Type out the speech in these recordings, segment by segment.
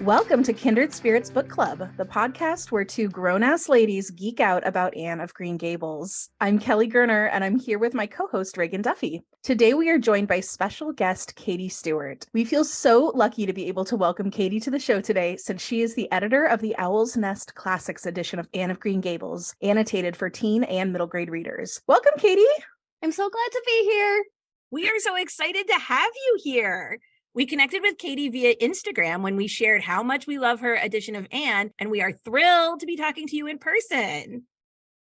Welcome to Kindred Spirits Book Club, the podcast where two grown-ass ladies geek out about Anne of Green Gables. I'm Kelly Gerner, and I'm here with my co-host, Ragon Duffy. Today, we are joined by special guest, Katie Stewart. We feel so lucky to be able to welcome Katie to the show today, since she is the editor of the Owl's Nest Classics edition of Anne of Green Gables, annotated for teen and middle grade readers. Welcome, Katie! I'm so glad to be here. We are so excited to have you here. We connected with Katie via Instagram when we shared how much we love her edition of Anne, and we are thrilled to be talking to you in person.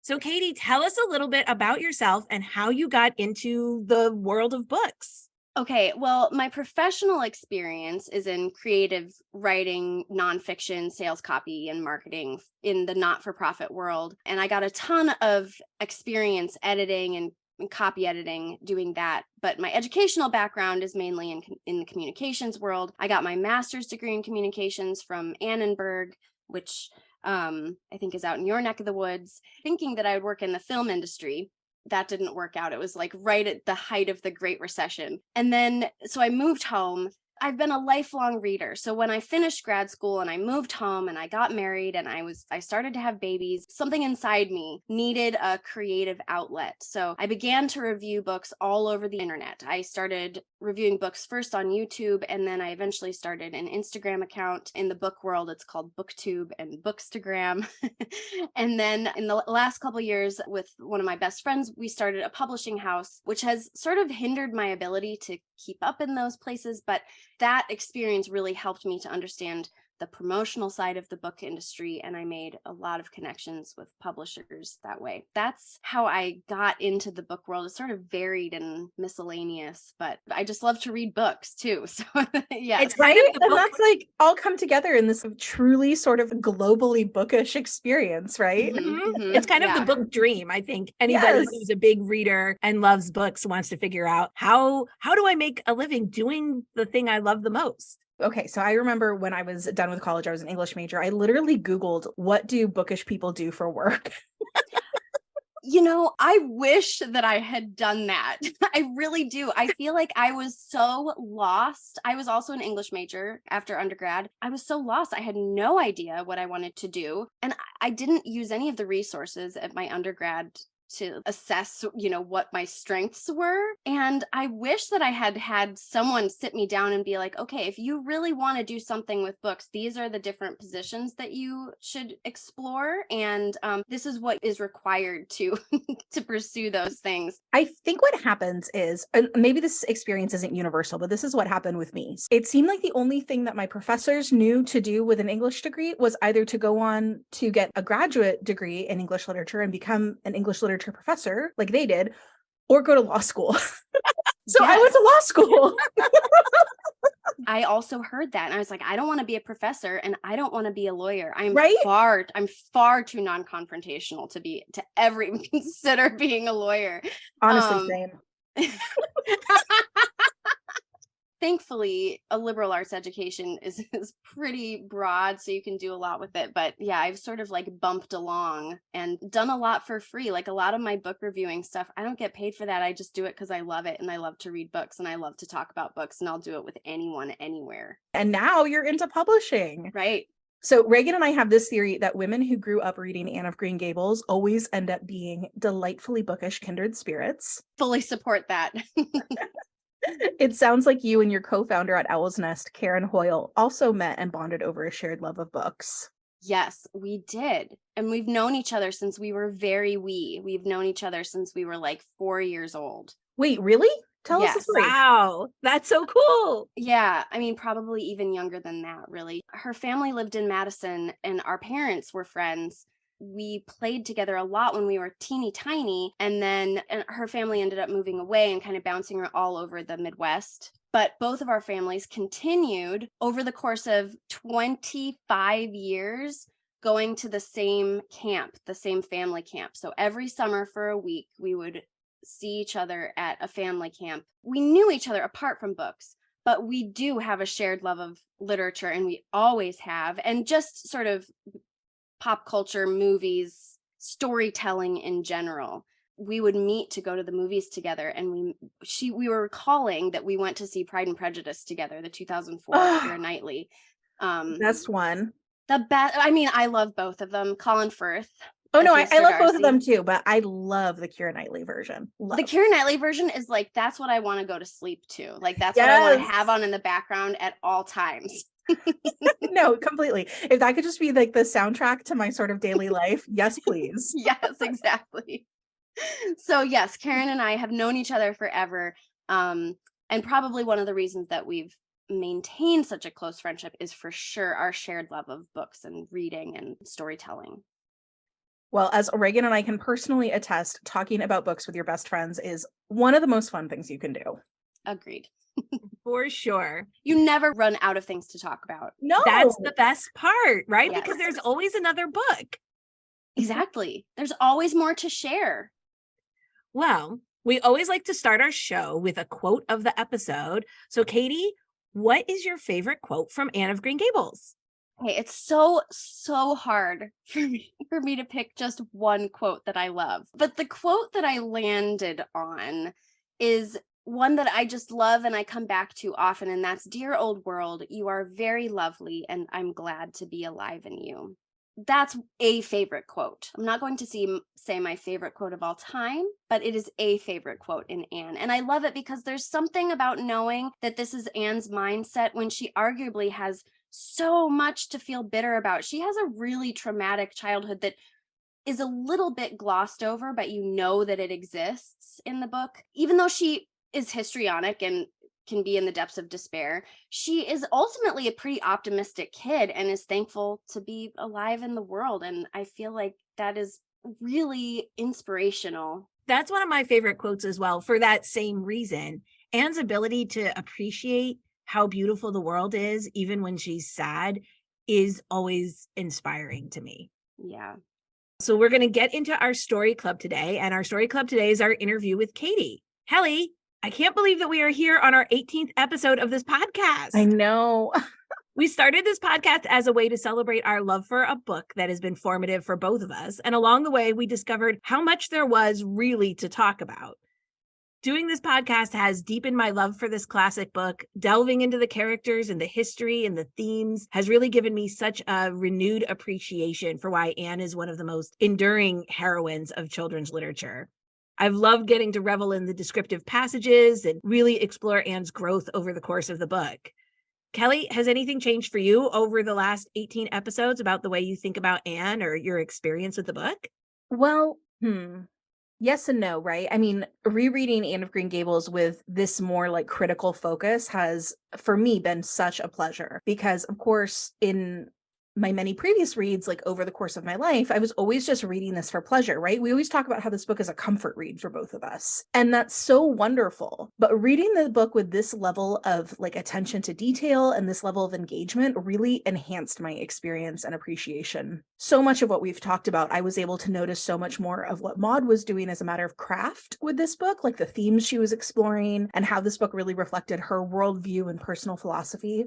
So Katie, tell us a little bit about yourself and how you got into the world of books. Okay, well, my professional experience is in creative writing, nonfiction, sales copy, and marketing in the not-for-profit world. And I got a ton of experience editing and copy editing, doing that. But my educational background is mainly in the communications world. I got my master's degree in communications from Annenberg, which I think is out in your neck of the woods, thinking that I would work in the film industry. That didn't work out. It was like right at the height of the Great Recession. And then, so I moved home. I've been a lifelong reader. So when I finished grad school and I moved home and I got married and I started to have babies, something inside me needed a creative outlet. So I began to review books all over the internet. I started reviewing books first on YouTube, and then I eventually started an Instagram account. In the book world, it's called BookTube and Bookstagram. And then in the last couple of years, with one of my best friends, we started a publishing house, which has sort of hindered my ability to keep up in those places. But that experience really helped me to understand the promotional side of the book industry, and I made a lot of connections with publishers that way. That's how I got into the book world. It's sort of varied and miscellaneous, but I just love to read books too. So yeah, it's right. And that's like all come together in this truly sort of globally bookish experience, right? Mm-hmm. It's kind of the book dream. I think anybody who's a big reader and loves books wants to figure out how do I make a living doing the thing I love the most? Okay, so I remember when I was done with college, I was an English major. I literally Googled, what do bookish people do for work? You know, I wish that I had done that. I really do. I feel like I was so lost. I was also an English major after undergrad. I was so lost. I had no idea what I wanted to do. And I didn't use any of the resources at my undergrad to assess, what my strengths were. And I wish that I had had someone sit me down and be like, okay, if you really want to do something with books, these are the different positions that you should explore. And this is what is required to to pursue those things. I think what happens is, and maybe this experience isn't universal, but this is what happened with me. It seemed like the only thing that my professors knew to do with an English degree was either to go on to get a graduate degree in English literature and become an English literature professor like they did, or go to law school. So yes. I went to law school. I also heard that and I was like, I don't want to be a professor and I don't want to be a lawyer. I'm far too non-confrontational to ever even consider being a lawyer. Honestly, same. Thankfully, a liberal arts education is pretty broad, so you can do a lot with it. But yeah, I've sort of like bumped along and done a lot for free. Like a lot of my book reviewing stuff, I don't get paid for that. I just do it because I love it and I love to read books and I love to talk about books, and I'll do it with anyone, anywhere. And now you're into publishing. Right. So Ragon and I have this theory that women who grew up reading Anne of Green Gables always end up being delightfully bookish kindred spirits. Fully support that. It sounds like you and your co-founder at Owl's Nest, Karen Hoyle, also met and bonded over a shared love of books. Yes, we did. And we've known each other since we were very wee. We've known each other since we were like 4 years old. Wait, really? Tell us the story. Wow, that's so cool. Yeah, I mean, probably even younger than that, really. Her family lived in Madison and our parents were friends. We played together a lot when we were teeny tiny, and then her family ended up moving away and kind of bouncing her all over the Midwest. But both of our families continued over the course of 25 years going to the same camp, the same family camp. So every summer for a week, we would see each other at a family camp. We knew each other apart from books, but we do have a shared love of literature, and we always have, and just sort of pop culture, movies, storytelling in general. we would meet to go to the movies together, and we were recalling that we went to see Pride and Prejudice together, the 2004 Keira Knightley. Best one. The best. I mean, I love both of them. Colin Firth. Oh no, I love both of them too, but I love the Keira Knightley version. The Keira Knightley version is like, that's what I want to go to sleep to. Like, that's what I want to have on in the background at all times. No, completely. If that could just be like the soundtrack to my sort of daily life, yes, please. Yes, exactly. So yes, Karen and I have known each other forever. And probably one of the reasons that we've maintained such a close friendship is for sure our shared love of books and reading and storytelling. Well, as Ragon and I can personally attest, talking about books with your best friends is one of the most fun things you can do. Agreed. For sure. You never run out of things to talk about. No. That's the best part, right? Yes. Because there's always another book. Exactly. There's always more to share. Well, we always like to start our show with a quote of the episode. So, Katie, what is your favorite quote from Anne of Green Gables? Hey, it's so hard for me to pick just one quote that I love. But the quote that I landed on is one that I just love and I come back to often, and that's, "Dear old world, you are very lovely, and I'm glad to be alive in you." That's a favorite quote. I'm not going to say my favorite quote of all time, but it is a favorite quote in Anne. And I love it because there's something about knowing that this is Anne's mindset when she arguably has so much to feel bitter about. She has a really traumatic childhood that is a little bit glossed over, but you know that it exists in the book. Even though she is histrionic and can be in the depths of despair, she is ultimately a pretty optimistic kid and is thankful to be alive in the world. And I feel like that is really inspirational. That's one of my favorite quotes as well, for that same reason. Anne's ability to appreciate how beautiful the world is, even when she's sad, is always inspiring to me. Yeah. So we're going to get into our story club today. And our story club today is our interview with Katie. Kelly, I can't believe that we are here on our 18th episode of this podcast. I know. We started this podcast as a way to celebrate our love for a book that has been formative for both of us. And along the way, we discovered how much there was really to talk about. Doing this podcast has deepened my love for this classic book. Delving into the characters and the history and the themes has really given me such a renewed appreciation for why Anne is one of the most enduring heroines of children's literature. I've loved getting to revel in the descriptive passages and really explore Anne's growth over the course of the book. Kelly, has anything changed for you over the last 18 episodes about the way you think about Anne or your experience with the book? Well, yes and no, right? I mean, rereading Anne of Green Gables with this more like critical focus has, for me, been such a pleasure because, of course, in my many previous reads, like over the course of my life, I was always just reading this for pleasure, right? We always talk about how this book is a comfort read for both of us. And that's so wonderful. But reading the book with this level of like attention to detail and this level of engagement really enhanced my experience and appreciation. So much of what we've talked about, I was able to notice so much more of what Maud was doing as a matter of craft with this book, like the themes she was exploring and how this book really reflected her worldview and personal philosophy.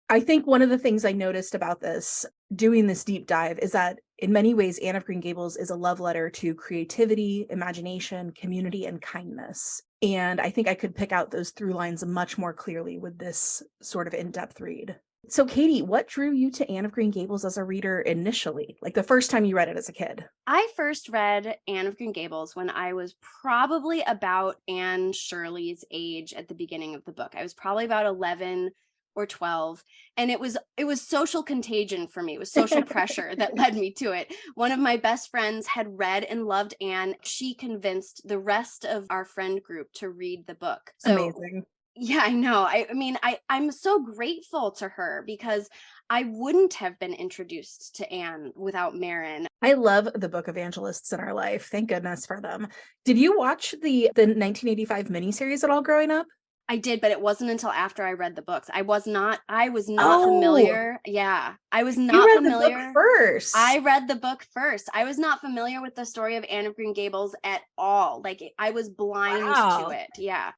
I think one of the things I noticed about this, doing this deep dive, is that in many ways, Anne of Green Gables is a love letter to creativity, imagination, community, and kindness. And I think I could pick out those through lines much more clearly with this sort of in-depth read. So Katie, what drew you to Anne of Green Gables as a reader initially? Like the first time you read it as a kid? I first read Anne of Green Gables when I was probably about Anne Shirley's age at the beginning of the book. I was probably about 11 or 12. And it was social contagion for me. It was social pressure that led me to it. One of my best friends had read and loved Anne. She convinced the rest of our friend group to read the book. So, amazing. Yeah, I know. I mean, I'm so grateful to her because I wouldn't have been introduced to Anne without Marin. I love the book evangelists in our life. Thank goodness for them. Did you watch the 1985 miniseries at all growing up? I did, but it wasn't until after I read the books. I was not familiar. Yeah, I was not familiar. The book first. I read the book first. I was not familiar with the story of Anne of Green Gables at all. Like I was blind to it. Yeah.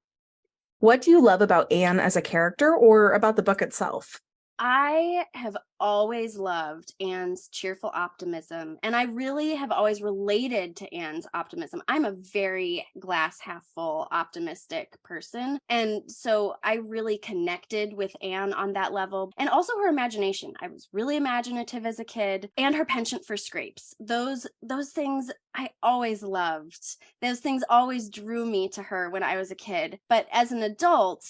What do you love about Anne as a character or about the book itself? I have always loved Anne's cheerful optimism, and I really have always related to Anne's optimism. I'm a very glass half full optimistic person, and so I really connected with Anne on that level, and also her imagination. I was really imaginative as a kid, and her penchant for scrapes. Those things I always loved. Those things always drew me to her when I was a kid. But as an adult,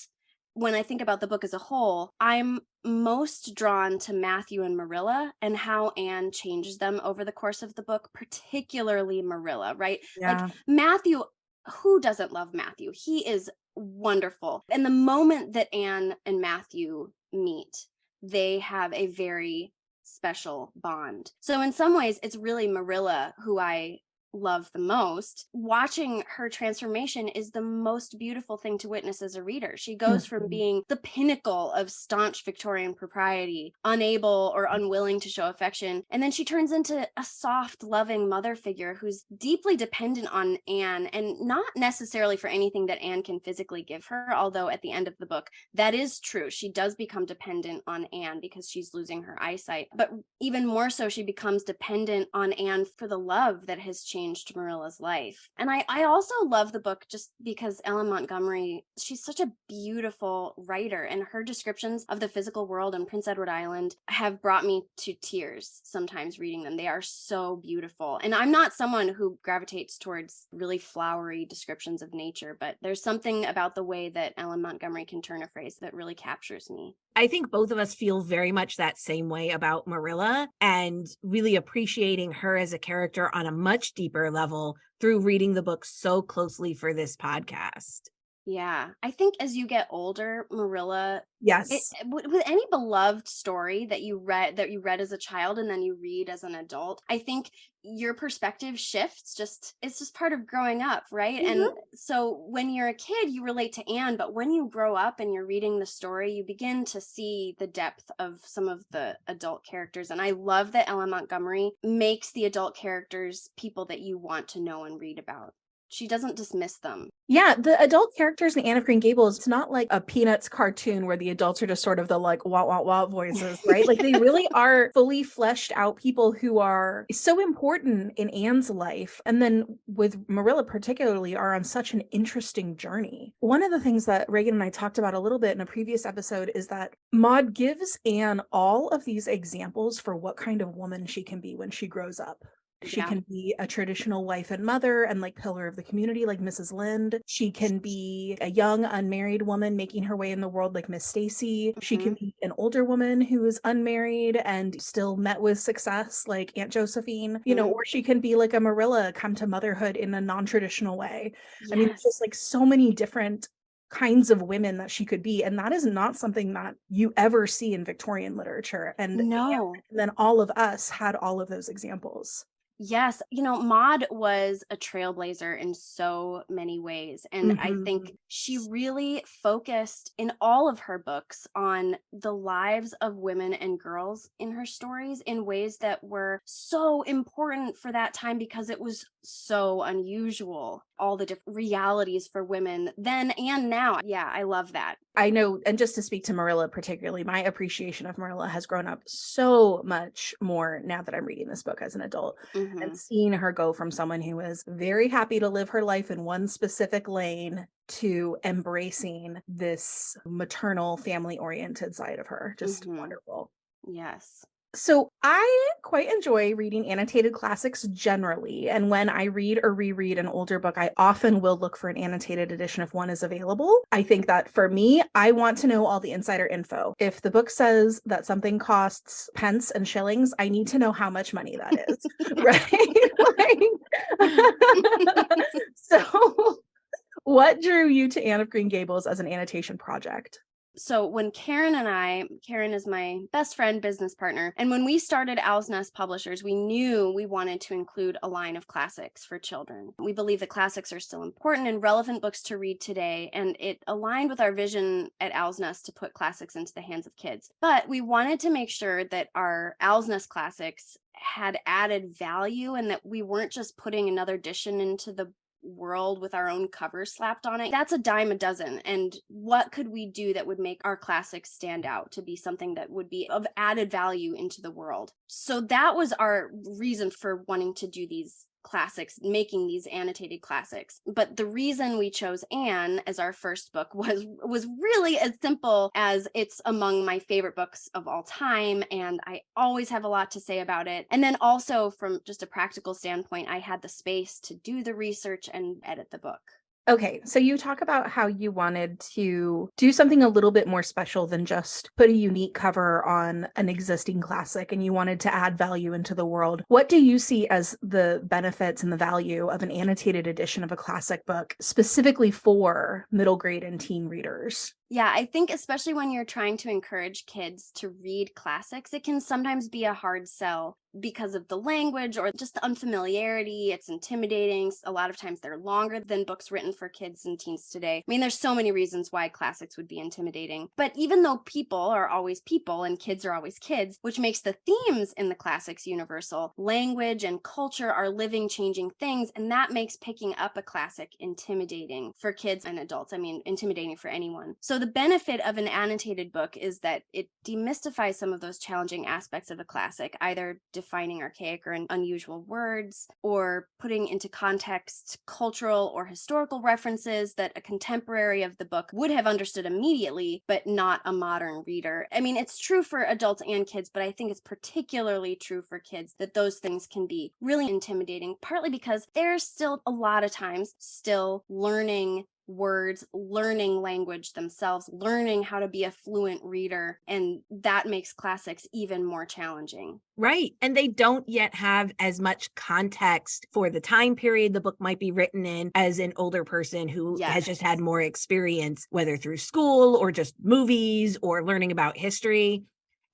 when I think about the book as a whole, I'm most drawn to Matthew and Marilla and how Anne changes them over the course of the book, particularly Marilla, right? Yeah. Like Matthew, who doesn't love Matthew? He is wonderful. And the moment that Anne and Matthew meet, they have a very special bond. So in some ways, it's really Marilla who I love the most. Watching her transformation is the most beautiful thing to witness as a reader. She goes from being the pinnacle of staunch Victorian propriety, unable or unwilling to show affection, and then she turns into a soft, loving mother figure who's deeply dependent on Anne, and not necessarily for anything that Anne can physically give her, although at the end of the book, that is true. She does become dependent on Anne because she's losing her eyesight. But even more so, she becomes dependent on Anne for the love that has changed Marilla's life. And I also love the book just because Ellen Montgomery, she's such a beautiful writer, and her descriptions of the physical world on Prince Edward Island have brought me to tears sometimes reading them. They are so beautiful. And I'm not someone who gravitates towards really flowery descriptions of nature, but there's something about the way that Ellen Montgomery can turn a phrase that really captures me. I think both of us feel very much that same way about Marilla, and really appreciating her as a character on a much deeper level through reading the book so closely for this podcast. Yeah, I think as you get older, Marilla, Yes. with any beloved story that you read as a child and then you read as an adult, I think your perspective shifts. It's just part of growing up, right? Mm-hmm. And so when you're a kid, you relate to Anne, but when you grow up and you're reading the story, you begin to see the depth of some of the adult characters. And I love that Ellen Montgomery makes the adult characters people that you want to know and read about. She doesn't dismiss them. Yeah, the adult characters in Anne of Green Gables, it's not like a Peanuts cartoon where the adults are just sort of the like wah wah wah voices, right? Like they really are fully fleshed out people who are so important in Anne's life. And then with Marilla particularly are on such an interesting journey. One of the things that Ragon and I talked about a little bit in a previous episode is that Maud gives Anne all of these examples for what kind of woman she can be when she grows up. She can be a traditional wife and mother and like pillar of the community like Mrs. Lynde. She can be a young unmarried woman making her way in the world like Miss Stacy. She can be an older woman who is unmarried and still met with success like Aunt Josephine, you know, or she can be like a Marilla, come to motherhood in a non-traditional way. Yes. I mean, it's just like so many different kinds of women that she could be, and that is not something that you ever see in Victorian literature. And no. And then all of us had all of those examples. Yes, Maud was a trailblazer in so many ways. And I think she really focused in all of her books on the lives of women and girls in her stories in ways that were so important for that time because it was so unusual. All the different realities for women then and now. Yeah, I love that. I know, and just to speak to Marilla particularly, my appreciation of Marilla has grown up so much more now that I'm reading this book as an adult. And seeing her go from someone who is very happy to live her life in one specific lane to embracing this maternal, family-oriented side of her. Just wonderful. Yes. So I quite enjoy reading annotated classics generally. And when I read or reread an older book, I often will look for an annotated edition if one is available. I think that for me, I want to know all the insider info. If the book says that something costs pence and shillings, I need to know how much money that is, right? So what drew you to Anne of Green Gables as an annotation project? So when Karen is my best friend, business partner, and when we started Owl's Nest Publishers, we knew we wanted to include a line of classics for children. We believe that classics are still important and relevant books to read today, and it aligned with our vision at Owl's Nest to put classics into the hands of kids. But we wanted to make sure that our Owl's Nest classics had added value and that we weren't just putting another edition into the world with our own cover slapped on it, that's a dime a dozen. And what could we do that would make our classics stand out to be something that would be of added value into the world? So that was our reason for wanting to do these classics, making these annotated classics. But the reason we chose Anne as our first book was really as simple as it's among my favorite books of all time, and I always have a lot to say about it. And then also from just a practical standpoint, I had the space to do the research and edit the book. Okay, so you talk about how you wanted to do something a little bit more special than just put a unique cover on an existing classic, and you wanted to add value into the world. What do you see as the benefits and the value of an annotated edition of a classic book specifically for middle grade and teen readers? Yeah, I think especially when you're trying to encourage kids to read classics, it can sometimes be a hard sell because of the language or just the unfamiliarity. It's intimidating. A lot of times they're longer than books written for kids and teens today. I mean, there's so many reasons why classics would be intimidating. But even though people are always people and kids are always kids, which makes the themes in the classics universal, language and culture are living, changing things. And that makes picking up a classic intimidating for kids and adults. I mean, intimidating for anyone. So the benefit of an annotated book is that it demystifies some of those challenging aspects of a classic, either defining archaic or unusual words, or putting into context cultural or historical references that a contemporary of the book would have understood immediately, but not a modern reader. I mean, it's true for adults and kids, but I think it's particularly true for kids that those things can be really intimidating, partly because they're still a lot of times still learning words, learning language themselves, learning how to be a fluent reader. And that makes classics even more challenging. Right. And they don't yet have as much context for the time period the book might be written in as an older person who has just had more experience, whether through school or just movies or learning about history.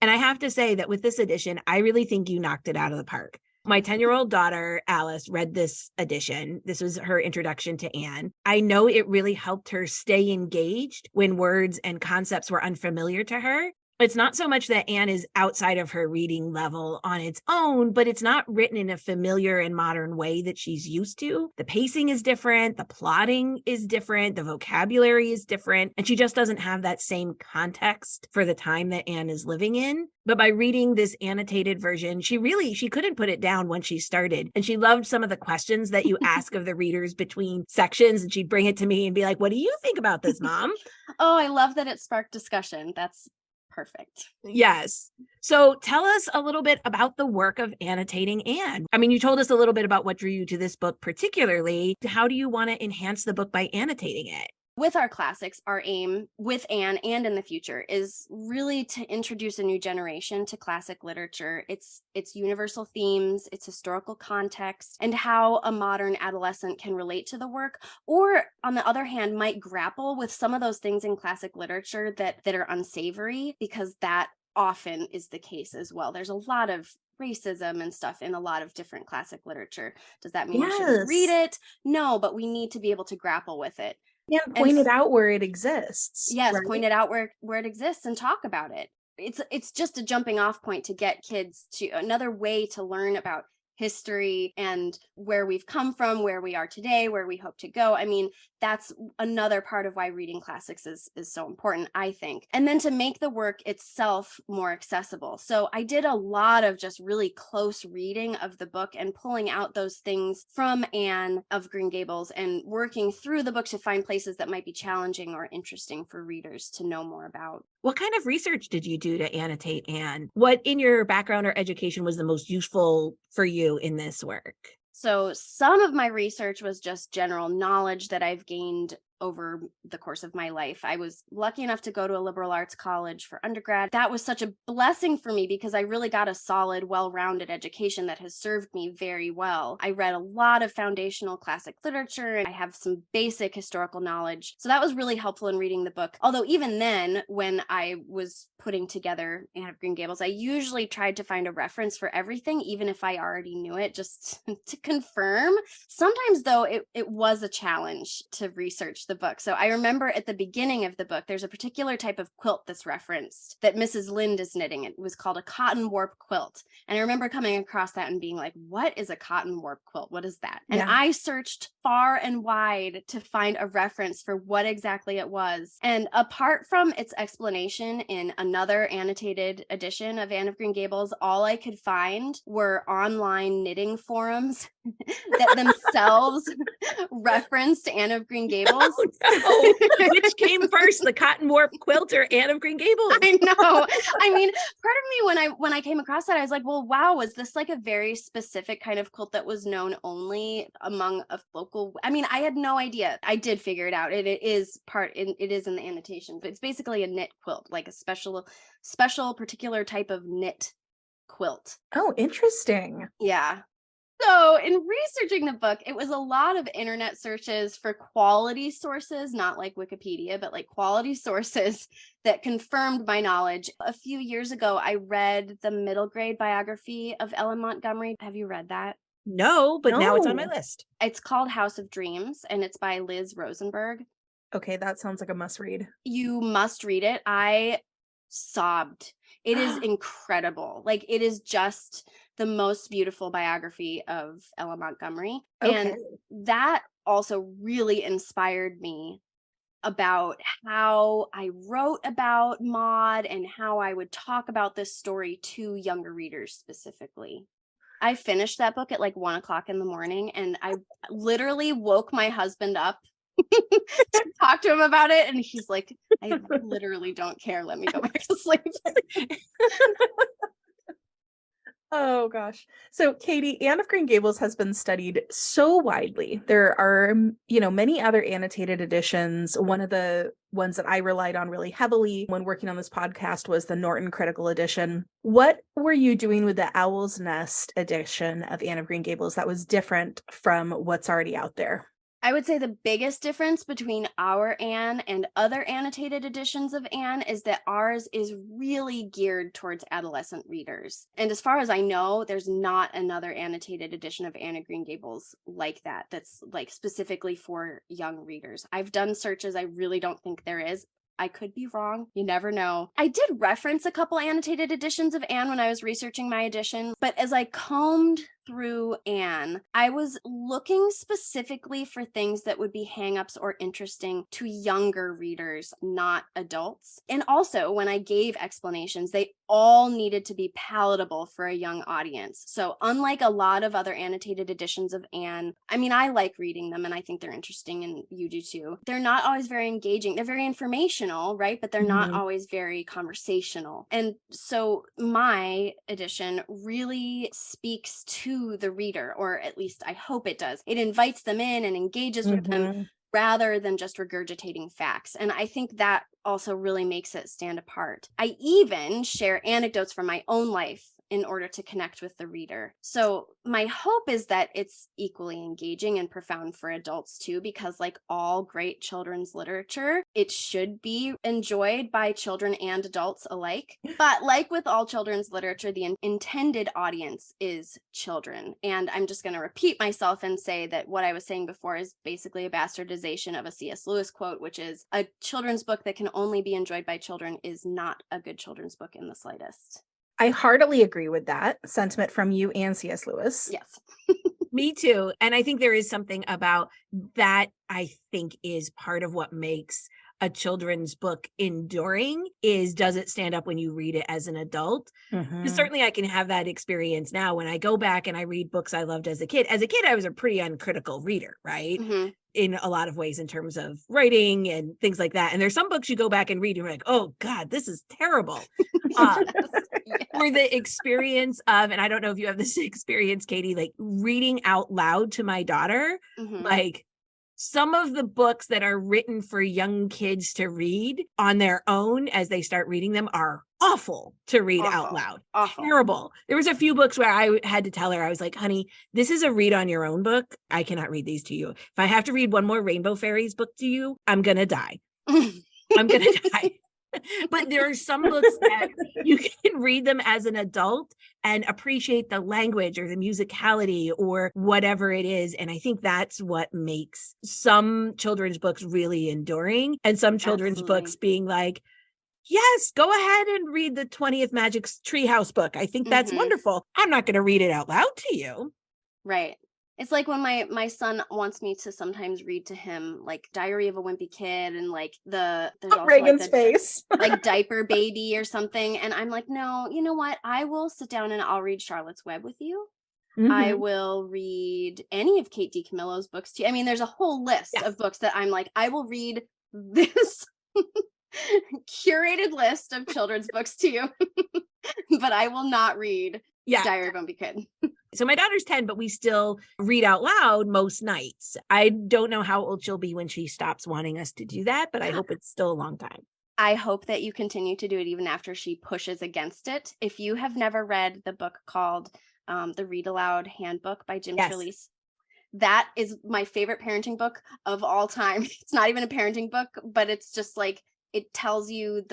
And I have to say that with this edition, I really think you knocked it out of the park. My 10-year-old daughter, Alice, read this edition. This was her introduction to Anne. I know it really helped her stay engaged when words and concepts were unfamiliar to her. It's not so much that Anne is outside of her reading level on its own, but it's not written in a familiar and modern way that she's used to. The pacing is different, the plotting is different, the vocabulary is different, and she just doesn't have that same context for the time that Anne is living in. But by reading this annotated version, she couldn't put it down when she started. And she loved some of the questions that you ask of the readers between sections. And she'd bring it to me and be like, "What do you think about this, Mom?" Oh, I love that it sparked discussion. That's perfect. Yes. So tell us a little bit about the work of annotating Anne. I mean, you told us a little bit about what drew you to this book particularly. How do you want to enhance the book by annotating it? With our classics, our aim with Anne and in the future is really to introduce a new generation to classic literature, its universal themes, its historical context, and how a modern adolescent can relate to the work, or on the other hand, might grapple with some of those things in classic literature that are unsavory, because that often is the case as well. There's a lot of racism and stuff in a lot of different classic literature. Does that mean we shouldn't read it? No, but we need to be able to grapple with it. Yeah, point it out where it exists. Yes, right? point it out where it exists and talk about it. It's just a jumping off point to get kids to another way to learn about history and where we've come from, where we are today, where we hope to go. I mean, that's another part of why reading classics is so important, I think. And then to make the work itself more accessible. So I did a lot of just really close reading of the book and pulling out those things from Anne of Green Gables and working through the book to find places that might be challenging or interesting for readers to know more about. What kind of research did you do to annotate Anne? What in your background or education was the most useful for you in this work? So some of my research was just general knowledge that I've gained over the course of my life. I was lucky enough to go to a liberal arts college for undergrad. That was such a blessing for me because I really got a solid, well-rounded education that has served me very well. I read a lot of foundational classic literature and I have some basic historical knowledge. So that was really helpful in reading the book. Although even then, when I was putting together Anne of Green Gables, I usually tried to find a reference for everything, even if I already knew it, just to confirm. Sometimes though, it was a challenge to research researched the book. So I remember at the beginning of the book, there's a particular type of quilt that's referenced that Mrs. Lind is knitting. It was called a cotton warp quilt. And I remember coming across that and being like, what is a cotton warp quilt? What is that? And I searched far and wide to find a reference for what exactly it was. And apart from its explanation in another annotated edition of Anne of Green Gables, all I could find were online knitting forums that themselves referenced Anne of Green Gables. Oh, no. Which came first, the cotton warp quilt or Anne of Green Gables? I know. I mean, part of me when I came across that, I was like, well, wow, was this like a very specific kind of quilt that was known only among a local? I mean, I had no idea. I did figure it out. It is in the annotation, but it's basically a knit quilt, like a special particular type of knit quilt. Oh, interesting. Yeah. So in researching the book, it was a lot of internet searches for quality sources, not like Wikipedia, but like quality sources that confirmed my knowledge. A few years ago, I read the middle grade biography of Ellen Montgomery. Have you read that? No, but now it's on my list. It's called House of Dreams, and it's by Liz Rosenberg. Okay, that sounds like a must read. You must read it. I sobbed. It is incredible. Like, it is just the most beautiful biography of Ella Montgomery. Okay. And that also really inspired me about how I wrote about Maud and how I would talk about this story to younger readers specifically. I finished that book at like 1:00 in the morning, and I literally woke my husband up to talk to him about it, and he's like, I literally don't care, let me go back to sleep. Oh gosh. So Katie, Anne of Green Gables has been studied so widely. There are, many other annotated editions. One of the ones that I relied on really heavily when working on this podcast was the Norton Critical Edition. What were you doing with the Owl's Nest edition of Anne of Green Gables that was different from what's already out there? I would say the biggest difference between our Anne and other annotated editions of Anne is that ours is really geared towards adolescent readers. And as far as I know, there's not another annotated edition of Anne of Green Gables like that, that's like specifically for young readers. I've done searches. I really don't think there is. I could be wrong. You never know. I did reference a couple annotated editions of Anne when I was researching my edition, but as I combed through Anne, I was looking specifically for things that would be hangups or interesting to younger readers, not adults. And also, when I gave explanations, they all needed to be palatable for a young audience. So unlike a lot of other annotated editions of Anne, I mean, I like reading them and I think they're interesting, and you do too. They're not always very engaging. They're very informational, right? But they're not always very conversational. And so my edition really speaks to the reader, or at least I hope it does. It invites them in and engages with them rather than just regurgitating facts. And I think that also really makes it stand apart. I even share anecdotes from my own life in order to connect with the reader. So my hope is that it's equally engaging and profound for adults too, because like all great children's literature, it should be enjoyed by children and adults alike. But like with all children's literature, the intended audience is children. And I'm just going to repeat myself and say that what I was saying before is basically a bastardization of a C.S. Lewis quote, which is, a children's book that can only be enjoyed by children is not a good children's book in the slightest. I heartily agree with that sentiment from you and C.S. Lewis. Yes. Me too. And I think there is something about that, I think, is part of what makes a children's book enduring, is does it stand up when you read it as an adult? Because certainly I can have that experience now when I go back and I read books I loved as a kid. As a kid, I was a pretty uncritical reader, right? In a lot of ways in terms of writing and things like that. And there's some books you go back and read and you're like, oh God, this is terrible. Or the experience of, and I don't know if you have this experience, Katie, like reading out loud to my daughter, like some of the books that are written for young kids to read on their own as they start reading them are awful to read out loud. Terrible. There was a few books where I had to tell her, I was like, honey, this is a read on your own book. I cannot read these to you. If I have to read one more Rainbow Fairies book to you, I'm going to die. I'm going to die. But there are some books that you can read them as an adult and appreciate the language or the musicality or whatever it is. And I think that's what makes some children's books really enduring, and some children's books being like, yes, go ahead and read the 20th Magic Treehouse book. I think that's wonderful. I'm not going to read it out loud to you. Right. It's like when my son wants me to sometimes read to him like Diary of a Wimpy Kid and like there's also Reagan's like face. like Diaper Baby or something. And I'm like, no, you know what? I will sit down and I'll read Charlotte's Web with you. I will read any of Kate DiCamillo's books to you. I mean, there's a whole list of books that I'm like, I will read this curated list of children's books to you, but I will not read Diary of a Wimpy Kid. So my daughter's 10, but we still read out loud most nights. I don't know how old she'll be when she stops wanting us to do that, but I hope it's still a long time. I hope that you continue to do it even after she pushes against it. If you have never read the book called The Read Aloud Handbook by Jim Trelease, that is my favorite parenting book of all time. It's not even a parenting book, but it's just like, it tells you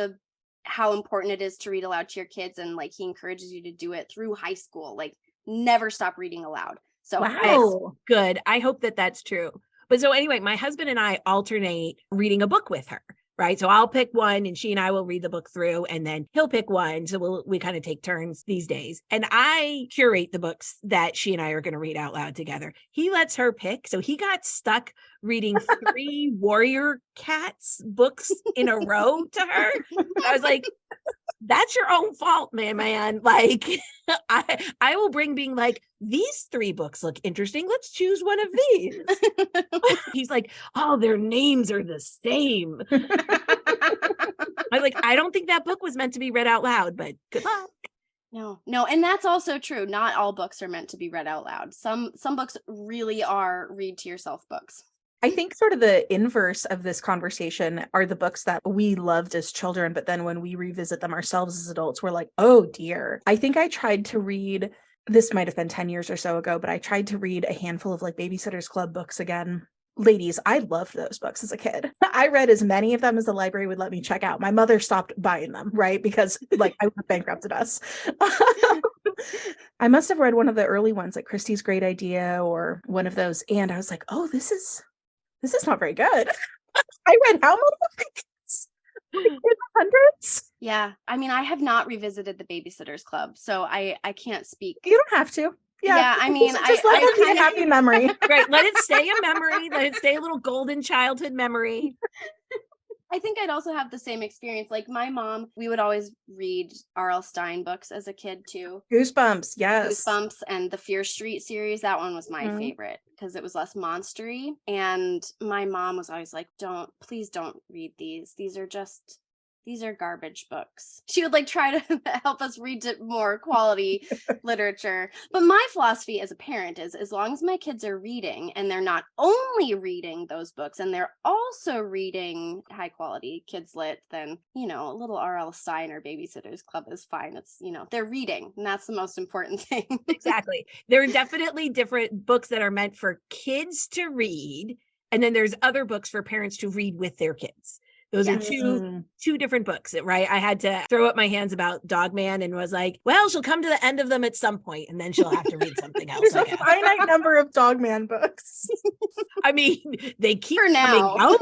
how important it is to read aloud to your kids. And like, he encourages you to do it through high school. Like, never stop reading aloud. So wow, good. I hope that that's true. But so anyway, my husband and I alternate reading a book with her, right? So I'll pick one and she and I will read the book through, and then he'll pick one. So we kind of take turns these days. And I curate the books that she and I are going to read out loud together. He lets her pick. So he got stuck reading 3 Warrior Cats books in a row to her. I was like, that's your own fault, man. Like, I will bring being like, these 3 books look interesting. Let's choose one of these. He's like, oh, their names are the same. I was like, I don't think that book was meant to be read out loud, but good luck. No. And that's also true. Not all books are meant to be read out loud. Some books really are read to yourself books. I think sort of the inverse of this conversation are the books that we loved as children, but then when we revisit them ourselves as adults, we're like, oh dear. I think I tried to read, this might have been 10 years or so ago, but I tried to read a handful of like Babysitter's Club books again. Ladies, I loved those books as a kid. I read as many of them as the library would let me check out. My mother stopped buying them, right? Because like I would have bankrupted us. I must have read one of the early ones, like Christie's Great Idea or one of those. And I was like, oh, this is not very good. I read how many books? In the hundreds? Yeah. I mean, I have not revisited the Babysitter's Club, so I can't speak. You don't have to. Yeah, I mean, just let it be a happy memory. Right. Let it stay a memory. Let it stay a little golden childhood memory. I think I'd also have the same experience. Like my mom, we would always read R.L. Stein books as a kid too. Goosebumps, yes. Goosebumps and the Fear Street series. That one was my favorite because it was less monstery. And my mom was always like, please don't read these. These are garbage books. She would like try to help us read more quality literature. But my philosophy as a parent is as long as my kids are reading and they're not only reading those books and they're also reading high quality kids lit, then, a little R.L. Stein or Babysitter's Club is fine. It's, they're reading, and that's the most important thing. Exactly. There are definitely different books that are meant for kids to read. And then there's other books for parents to read with their kids. Those are two different books, right? I had to throw up my hands about Dogman and was like, well, she'll come to the end of them at some point, and then she'll have to read something else. There's a finite number of Dogman books. I mean, they keep coming out.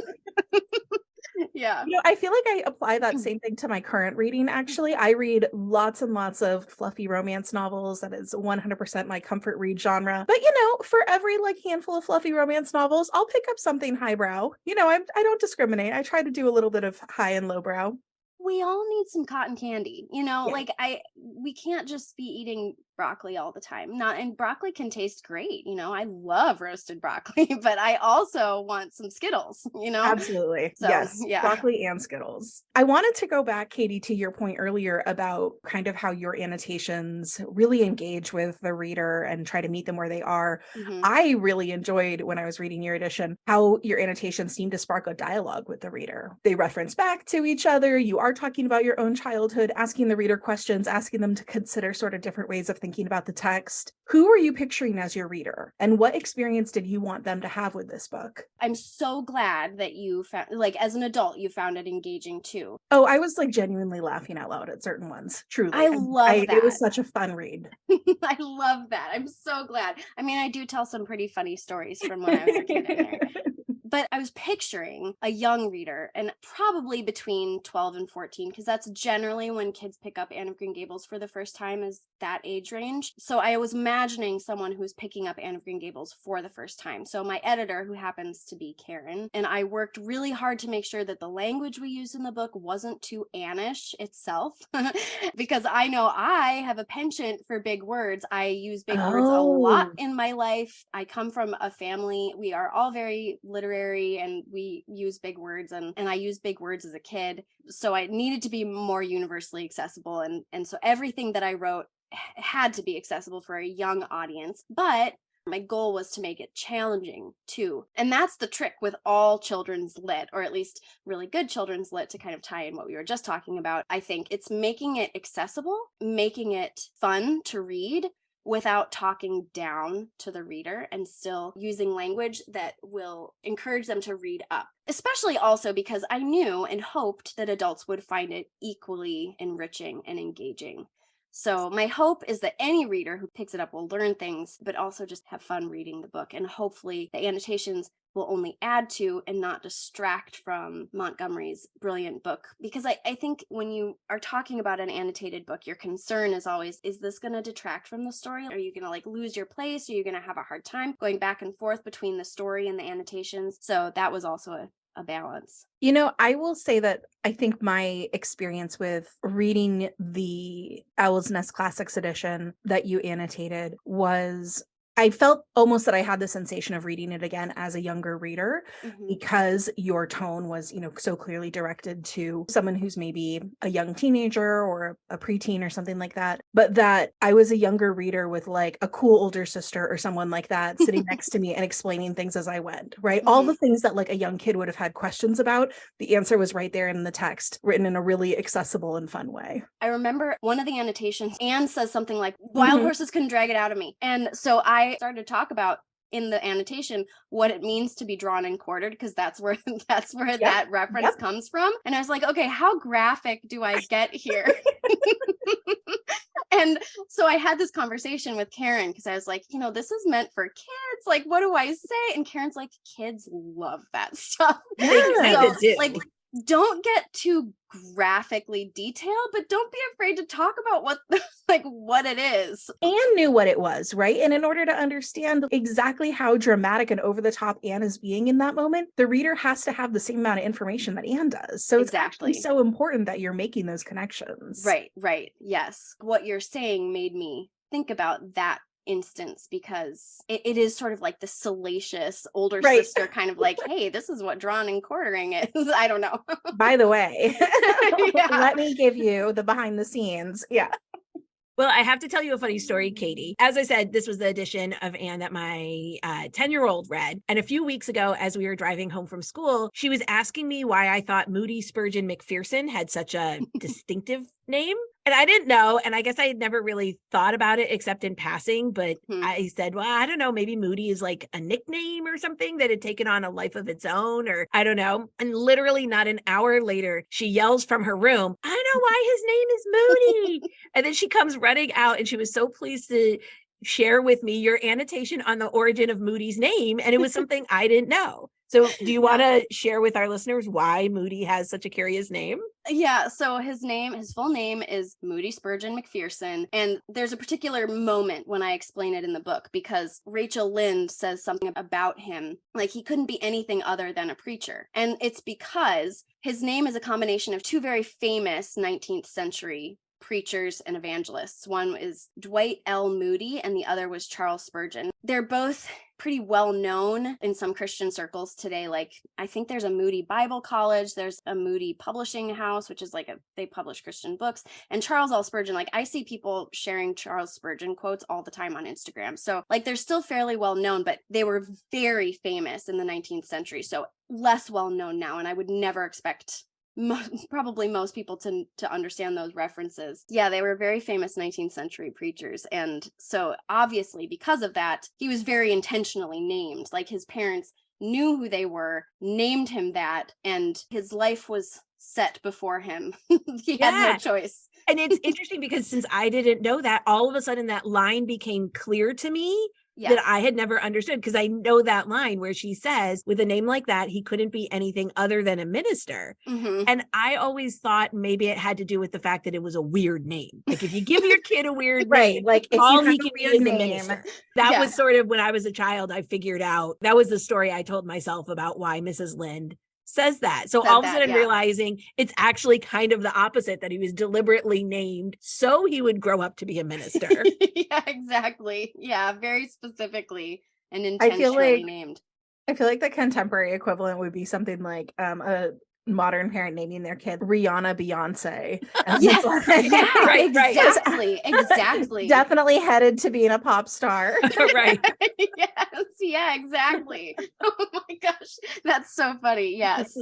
Yeah. I feel like I apply that same thing to my current reading, actually. I read lots and lots of fluffy romance novels. That is 100% my comfort read genre. But, for every handful of fluffy romance novels, I'll pick up something highbrow. I don't discriminate. I try to do a little bit of high and lowbrow. We all need some cotton candy, we can't just be eating broccoli all the time. And broccoli can taste great. I love roasted broccoli, but I also want some Skittles, Absolutely. So, yes. Yeah. Broccoli and Skittles. I wanted to go back, Katie, to your point earlier about kind of how your annotations really engage with the reader and try to meet them where they are. Mm-hmm. I really enjoyed when I was reading your edition, how your annotations seem to spark a dialogue with the reader. They reference back to each other. You are talking about your own childhood, asking the reader questions, asking them to consider sort of different ways of thinking thinking about the text, who were you picturing as your reader? And what experience did you want them to have with this book? I'm so glad that you found, like, as an adult, you found it engaging too. Oh, I was like genuinely laughing out loud at certain ones. Truly. I love that. It was such a fun read. I love that. I'm so glad. I mean, I do tell some pretty funny stories from when I was a kid in there. But I was picturing a young reader, and probably between 12 and 14, because that's generally when kids pick up Anne of Green Gables for the first time, is that age range. So I was imagining someone who's picking up Anne of Green Gables for the first time. So my editor, who happens to be Karen, and I worked really hard to make sure that the language we used in the book wasn't too Annish itself, because I know I have a penchant for big words. I use big words a lot in my life. I come from a family, we are all very literary, and we use big words, and I used big words as a kid, so I needed to be more universally accessible, and so everything that I wrote had to be accessible for a young audience. But my goal was to make it challenging too, and that's the trick with all children's lit, or at least really good children's lit, to kind of tie in what we were just talking about. I think it's making it accessible, making it fun to read, without talking down to the reader, and still using language that will encourage them to read up. Especially also because I knew and hoped that adults would find it equally enriching and engaging. So my hope is that any reader who picks it up will learn things, but also just have fun reading the book. And hopefully the annotations will only add to and not distract from Montgomery's brilliant book. Because I think when you are talking about an annotated book, your concern is always, is this going to detract from the story? Are you going to like lose your place? Are you going to have a hard time going back and forth between the story and the annotations? So that was also a balance. You know, I will say that I think my experience with reading the Owl's Nest Classics edition that you annotated was, I felt almost that I had the sensation of reading it again as a younger reader, because your tone was, you know, so clearly directed to someone who's maybe a young teenager or a preteen or something like that. But that I was a younger reader with like a cool older sister or someone like that sitting next to me and explaining things as I went, right? All the things that like a young kid would have had questions about, the answer was right there in the text, written in a really accessible and fun way. I remember one of the annotations, Anne says something like, wild horses couldn't drag it out of me. And so I started to talk about in the annotation what it means to be drawn and quartered, because that's where that reference comes from. And I was like, okay, how graphic do I get here? And so I had this conversation with Karen, because I was like, you know, this is meant for kids. Like, what do I say? And Karen's like, kids love that stuff. Yeah, so, like, don't get too graphically detailed, but don't be afraid to talk about what it is. Anne knew what it was, right? And in order to understand exactly how dramatic and over the top Anne is being in that moment, the reader has to have the same amount of information that Anne does. So it's actually so important that you're making those connections. Right. Yes. What you're saying made me think about that instance, because it is sort of like the salacious older sister kind of like, hey, this is what drawn and quartering is. I don't know. By the way, let me give you the behind the scenes. Yeah. Well, I have to tell you a funny story, Katie. As I said, this was the edition of Anne that my 10-year-old read. And a few weeks ago, as we were driving home from school, she was asking me why I thought Moody Spurgeon McPherson had such a distinctive name. And I didn't know. And I guess I had never really thought about it except in passing. But I said, well, I don't know, maybe Moody is like a nickname or something that had taken on a life of its own, or I don't know. And literally not an hour later, she yells from her room, I know why his name is Moody. And then she comes running out, and she was so pleased to share with me your annotation on the origin of Moody's name. And it was something I didn't know. So do you want to share with our listeners why Moody has such a curious name? Yeah, so his full name is Moody Spurgeon McPherson. And there's a particular moment when I explain it in the book, because Rachel Lynde says something about him, like he couldn't be anything other than a preacher. And it's because his name is a combination of two very famous 19th century preachers and evangelists. One is Dwight L. Moody, and the other was Charles Spurgeon. They're both pretty well known in some Christian circles today. Like, I think there's a Moody Bible College, there's a Moody Publishing House, which is like they publish Christian books. And Charles L. Spurgeon, like I see people sharing Charles Spurgeon quotes all the time on Instagram. So like they're still fairly well known, but they were very famous in the 19th century. So less well known now. And I would never expect probably most people to understand those references. Yeah, they were very famous 19th century preachers. And so obviously because of that, he was very intentionally named. Like his parents knew who they were, named him that, and his life was set before him. He had no choice. And it's interesting because since I didn't know that, all of a sudden that line became clear to me. Yes. That I had never understood, because I know that line where she says, with a name like that, he couldn't be anything other than a minister. Mm-hmm. And I always thought maybe it had to do with the fact that it was a weird name. Like if you give your kid a weird name, like if all he can be is a minister. That was sort of when I was a child, I figured out, that was the story I told myself about why Mrs. Lind says that. So all of a sudden realizing it's actually kind of the opposite, that he was deliberately named so he would grow up to be a minister. Yeah, exactly. Yeah, very specifically and intentionally named. I feel like the contemporary equivalent would be something like a modern parent naming their kid Rihanna Beyonce. Exactly. Definitely headed to being a pop star. Right. Yeah, exactly. Oh my gosh, that's so funny. Yes.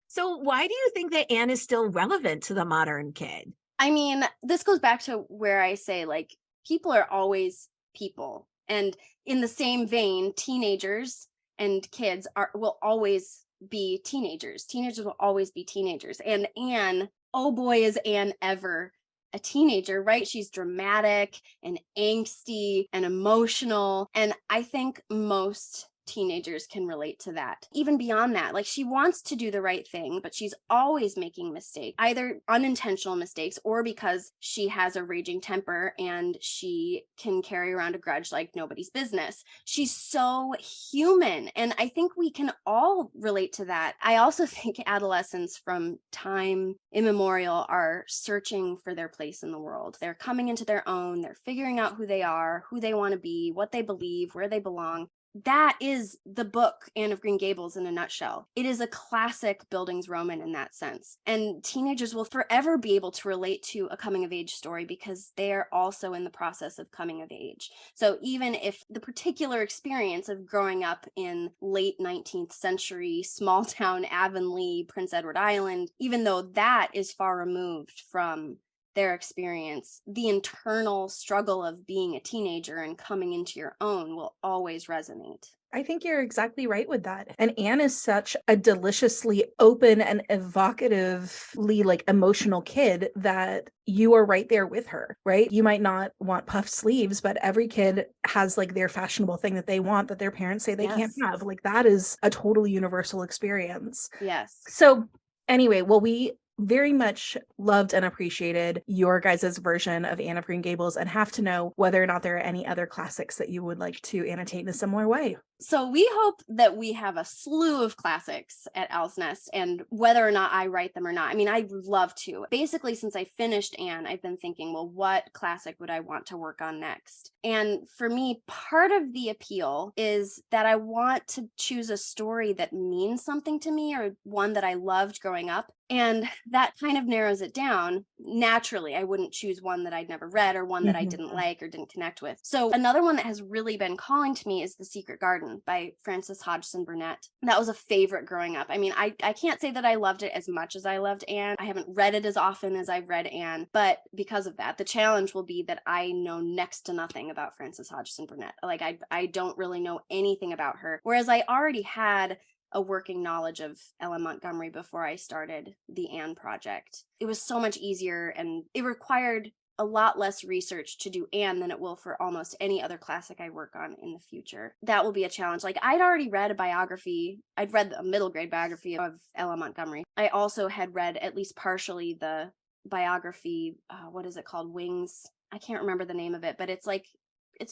So why do you think that Anne is still relevant to the modern kid? I mean, this goes back to where I say, like, people are always people. And in the same vein, teenagers and kids will always be teenagers. Teenagers will always be teenagers. And Anne, oh boy, is Anne ever a teenager, right? She's dramatic and angsty and emotional. And I think most teenagers can relate to that. Even beyond that, like she wants to do the right thing, but she's always making mistakes, either unintentional mistakes or because she has a raging temper and she can carry around a grudge like nobody's business. She's so human. And I think we can all relate to that. I also think adolescents from time immemorial are searching for their place in the world. They're coming into their own. They're figuring out who they are, who they want to be, what they believe, where they belong. That is the book Anne of Green Gables in a nutshell. It is a classic Bildungsroman in that sense. And teenagers will forever be able to relate to a coming of age story because they are also in the process of coming of age. So even if the particular experience of growing up in late 19th century, small town Avonlea, Prince Edward Island, even though that is far removed from their experience, the internal struggle of being a teenager and coming into your own will always resonate. I think you're exactly right with that. And Anne is such a deliciously open and evocatively like emotional kid that you are right there with her, right? You might not want puffed sleeves, but every kid has like their fashionable thing that they want that their parents say they can't have. Like that is a total universal experience. Yes. So anyway, well, we very much loved and appreciated your guys' version of Anne of Green Gables and have to know whether or not there are any other classics that you would like to annotate in a similar way. So we hope that we have a slew of classics at Owl's Nest, and whether or not I write them or not, I mean, I'd love to. Basically, since I finished Anne, I've been thinking, well, what classic would I want to work on next? And for me, part of the appeal is that I want to choose a story that means something to me or one that I loved growing up. And that kind of narrows it down. Naturally, I wouldn't choose one that I'd never read or one that I didn't like or didn't connect with. So another one that has really been calling to me is The Secret Garden by Frances Hodgson Burnett. That was a favorite growing up. I mean, I can't say that I loved it as much as I loved Anne. I haven't read it as often as I've read Anne, but because of that, the challenge will be that I know next to nothing about Frances Hodgson Burnett. Like I don't really know anything about her, whereas I already had a working knowledge of Ella Montgomery before I started the Anne project. It was so much easier and it required a lot less research to do Anne than it will for almost any other classic I work on in the future. That will be a challenge. Like I'd already read a biography. I'd read a middle grade biography of Ella Montgomery. I also had read at least partially the biography, what is it called? Wings. I can't remember the name of it, but it's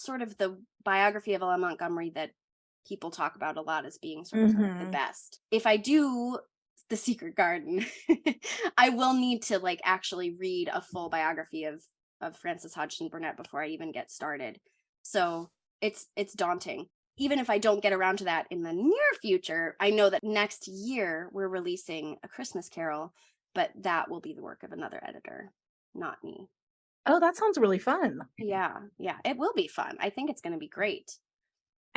sort of the biography of Ella Montgomery that people talk about a lot as being sort of the best. If I do The Secret Garden, I will need to like actually read a full biography of Frances Hodgson Burnett before I even get started. So it's daunting. Even if I don't get around to that in the near future, I know that next year we're releasing A Christmas Carol, but that will be the work of another editor, not me. Oh, that sounds really fun. Yeah, it will be fun. I think it's going to be great.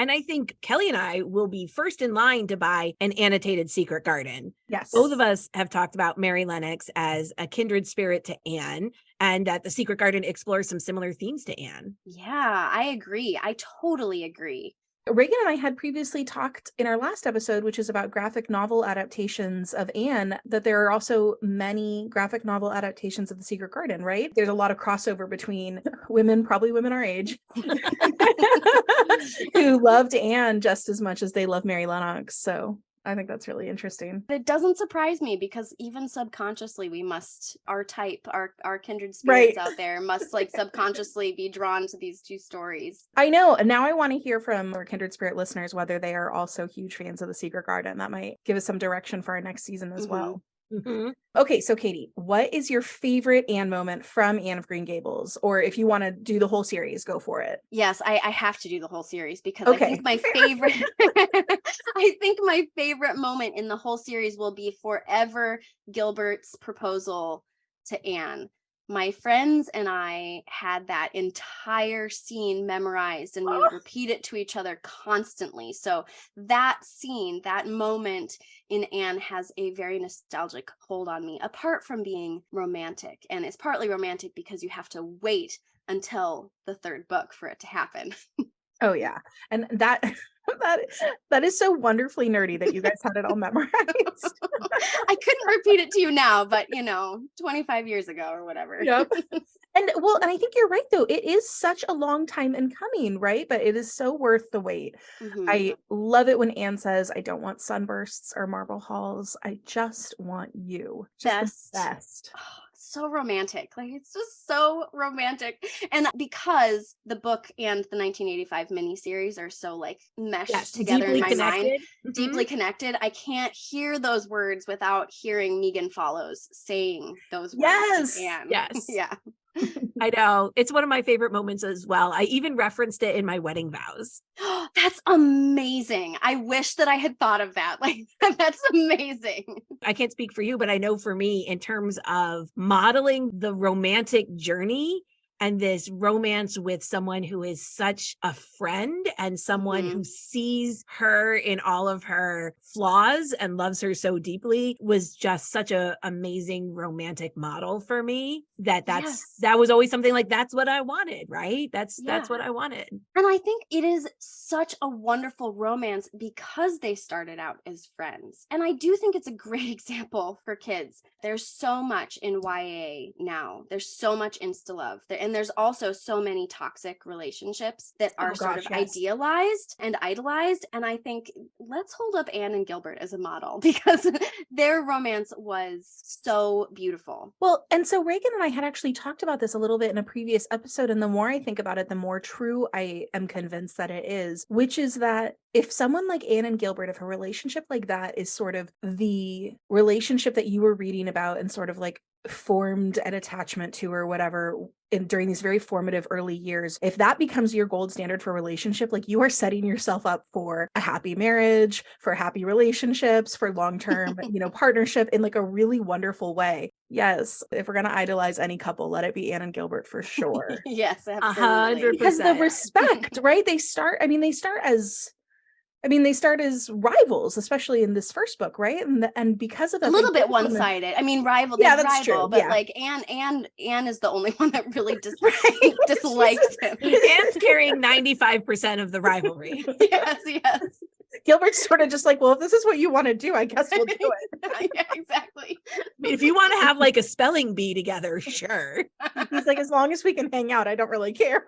And I think Kelly and I will be first in line to buy an annotated Secret Garden. Yes. Both of us have talked about Mary Lennox as a kindred spirit to Anne, and that the Secret Garden explores some similar themes to Anne. Yeah, I agree. I totally agree. Reagan and I had previously talked in our last episode, which is about graphic novel adaptations of Anne, that there are also many graphic novel adaptations of The Secret Garden, right? There's a lot of crossover between women, probably women our age, who loved Anne just as much as they love Mary Lennox. So I think that's really interesting. It doesn't surprise me because even subconsciously we must, our type, our kindred spirits out there must like subconsciously be drawn to these two stories. I know. And now I want to hear from our kindred spirit listeners whether they are also huge fans of The Secret Garden. That might give us some direction for our next season as well. Mm-hmm. Okay, so Katie, what is your favorite Anne moment from Anne of Green Gables? Or if you want to do the whole series, go for it. Yes, I have to do the whole series because Okay. I think my favorite I think my favorite moment in the whole series will be forever Gilbert's proposal to Anne. My friends and I had that entire scene memorized and we would repeat it to each other constantly. So that scene, that moment in Anne has a very nostalgic hold on me, apart from being romantic. And it's partly romantic because you have to wait until the third book for it to happen. Oh yeah. And that is so wonderfully nerdy that you guys had it all memorized. I couldn't repeat it to you now, but 25 years ago or whatever. Yep. And I think you're right though. It is such a long time in coming, right? But it is so worth the wait. Mm-hmm. I love it when Anne says, I don't want sunbursts or marble halls. I just want you. Just the best. Oh, so romantic. Like it's just so romantic. And because the book and the 1985 miniseries are so like meshed together in my mind, deeply connected, I can't hear those words without hearing Megan Follows saying those words to Anne. Yes. Yeah. I know. It's one of my favorite moments as well. I even referenced it in my wedding vows. That's amazing. I wish that I had thought of that. Like, that's amazing. I can't speak for you, but I know for me, in terms of modeling the romantic journey and this romance with someone who is such a friend and someone who sees her in all of her flaws and loves her so deeply was just such an amazing romantic model for me that was always something like, that's what I wanted, right? That's what I wanted. And I think it is such a wonderful romance because they started out as friends. And I do think it's a great example for kids. There's so much in YA now. There's so much insta-love. And there's also so many toxic relationships that are idealized and idolized. And I think let's hold up Anne and Gilbert as a model because their romance was so beautiful. Well, and so Reagan and I had actually talked about this a little bit in a previous episode. And the more I think about it, the more true I am convinced that it is, which is that if someone like Anne and Gilbert, if a relationship like that is sort of the relationship that you were reading about and sort of like formed an attachment to or whatever during these very formative early years, if that becomes your gold standard for relationship, like you are setting yourself up for a happy marriage, for happy relationships, for long-term, partnership in like a really wonderful way. Yes. If we're going to idolize any couple, let it be Anne and Gilbert for sure. Yes, absolutely. 100%. Because the respect, right? They start as rivals, especially in this first book, right? And because of that, a little bit one-sided. I mean, rival. Yeah, that's true. But like Anne is the only one that really dislikes him. Anne's carrying 95% of the rivalry. Yes. Gilbert's sort of just like, well, if this is what you want to do, I guess we'll do it. Yeah, exactly. I mean, if you want to have like a spelling bee together, sure. He's like, as long as we can hang out, I don't really care.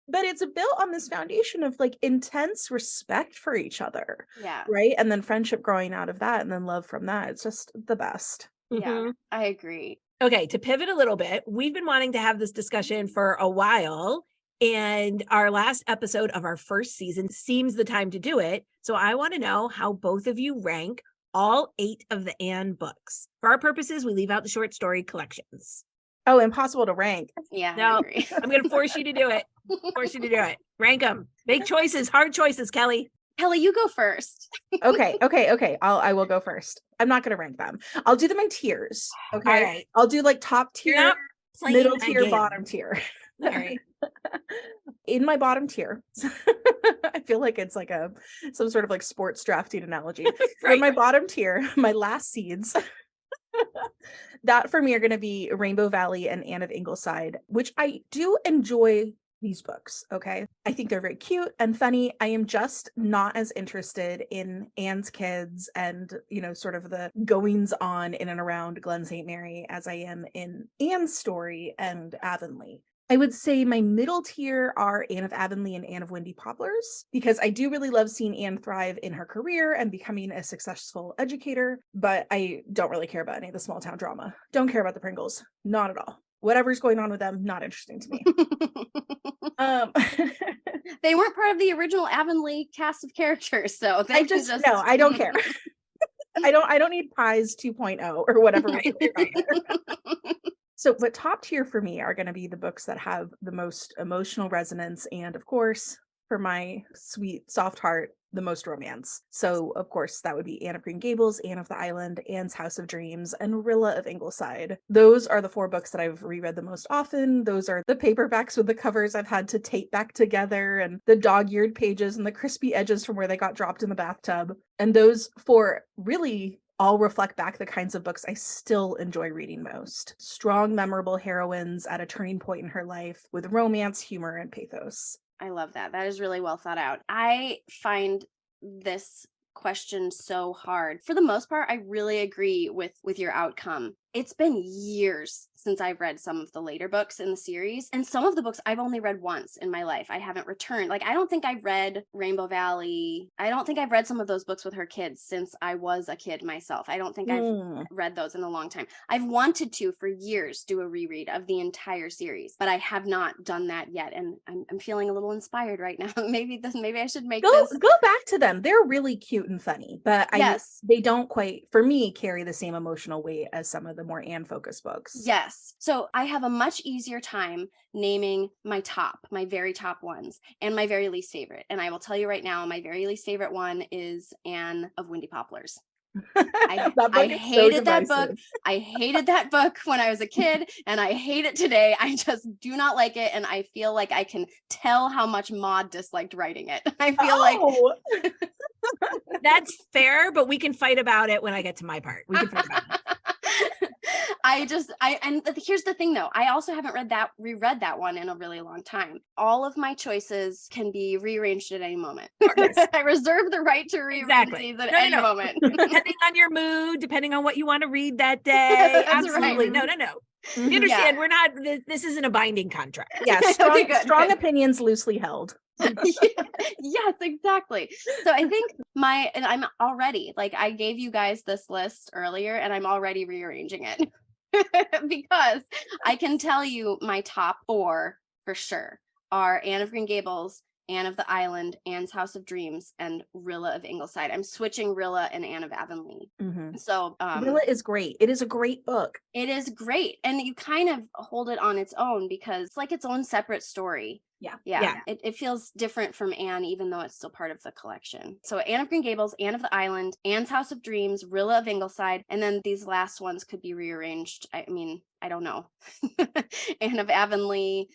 But it's built on this foundation of like intense respect for each other. Yeah. Right. And then friendship growing out of that and then love from that. It's just the best. Yeah, I agree. Okay. To pivot a little bit, we've been wanting to have this discussion for a while. And our last episode of our first season seems the time to do it. So I want to know how both of you rank all 8 of the Anne books. For our purposes, we leave out the short story collections. Oh, impossible to rank. Yeah, no, I agree. I'm going to force you to do it. Rank them. Make choices, hard choices, Kelly. Kelly, you go first. Okay. I will go first. I'm not going to rank them. I'll do them in tiers. Okay. All right. I'll do like top tier, middle tier, bottom tier. All right. In my bottom tier, I feel like it's like some sort of like sports drafting analogy. For Right. my bottom tier, my last seeds, that for me are going to be Rainbow Valley and Anne of Ingleside, which I do enjoy these books. Okay. I think they're very cute and funny. I am just not as interested in Anne's kids and, sort of the goings on in and around Glen St. Mary as I am in Anne's story and Avonlea. I would say my middle tier are Anne of Avonlea and Anne of Windy Poplars, because I do really love seeing Anne thrive in her career and becoming a successful educator, but I don't really care about any of the small town drama. Don't care about the Pringles. Not at all. Whatever's going on with them, not interesting to me. They weren't part of the original Avonlea cast of characters, so I don't care. I don't need Pies 2.0 or whatever. So, but top tier for me are going to be the books that have the most emotional resonance, and of course, for my sweet soft heart, the most romance. So, of course, that would be Anne of Green Gables, Anne of the Island, Anne's House of Dreams, and Rilla of Ingleside. Those are the 4 books that I've reread the most often. Those are the paperbacks with the covers I've had to tape back together, and the dog-eared pages and the crispy edges from where they got dropped in the bathtub. And those 4 really all reflect back the kinds of books I still enjoy reading most. Strong, memorable heroines at a turning point in her life with romance, humor, and pathos. I love that. That is really well thought out. I find this question so hard. For the most part, I really agree with your outcome. It's been years since I've read some of the later books in the series, and some of the books I've only read once in my life. I haven't returned. Like, I don't think I've read Rainbow Valley. I don't think I've read some of those books with her kids since I was a kid myself. I don't think I've read those in a long time. I've wanted to, for years, do a reread of the entire series, but I have not done that yet, and I'm feeling a little inspired right now. maybe I should make go back to them. They're really cute and funny, but they don't quite, for me, carry the same emotional weight as some of the more Anne focused books. Yes. So I have a much easier time naming my very top ones, and my very least favorite. And I will tell you right now, my very least favorite one is Anne of Windy Poplars. I hated that book. I hated that book when I was a kid, and I hate it today. I just do not like it, and I feel like I can tell how much Maud disliked writing it. I feel like that's fair, but we can fight about it when I get to my part. We can fight about it. And here's the thing though, I also haven't reread that one in a really long time. All of my choices can be rearranged at any moment. I reserve the right to rearrange these at any moment. Depending on your mood, depending on what you want to read that day. Absolutely. Right. No. You understand, we're not, this isn't a binding contract. Yeah, strong opinions loosely held. Yes, exactly. So I think I'm already, like, I gave you guys this list earlier, and I'm already rearranging it because I can tell you my top 4 for sure are Anne of Green Gables, Anne of the Island, Anne's House of Dreams, and Rilla of Ingleside. I'm switching Rilla and Anne of Avonlea. Mm-hmm. So Rilla is great. It is a great book. It is great. And you kind of hold it on its own because it's like its own separate story. Yeah. It feels different from Anne, even though it's still part of the collection. So Anne of Green Gables, Anne of the Island, Anne's House of Dreams, Rilla of Ingleside, and then these last ones could be rearranged. I mean, I don't know. Anne of Avonlea,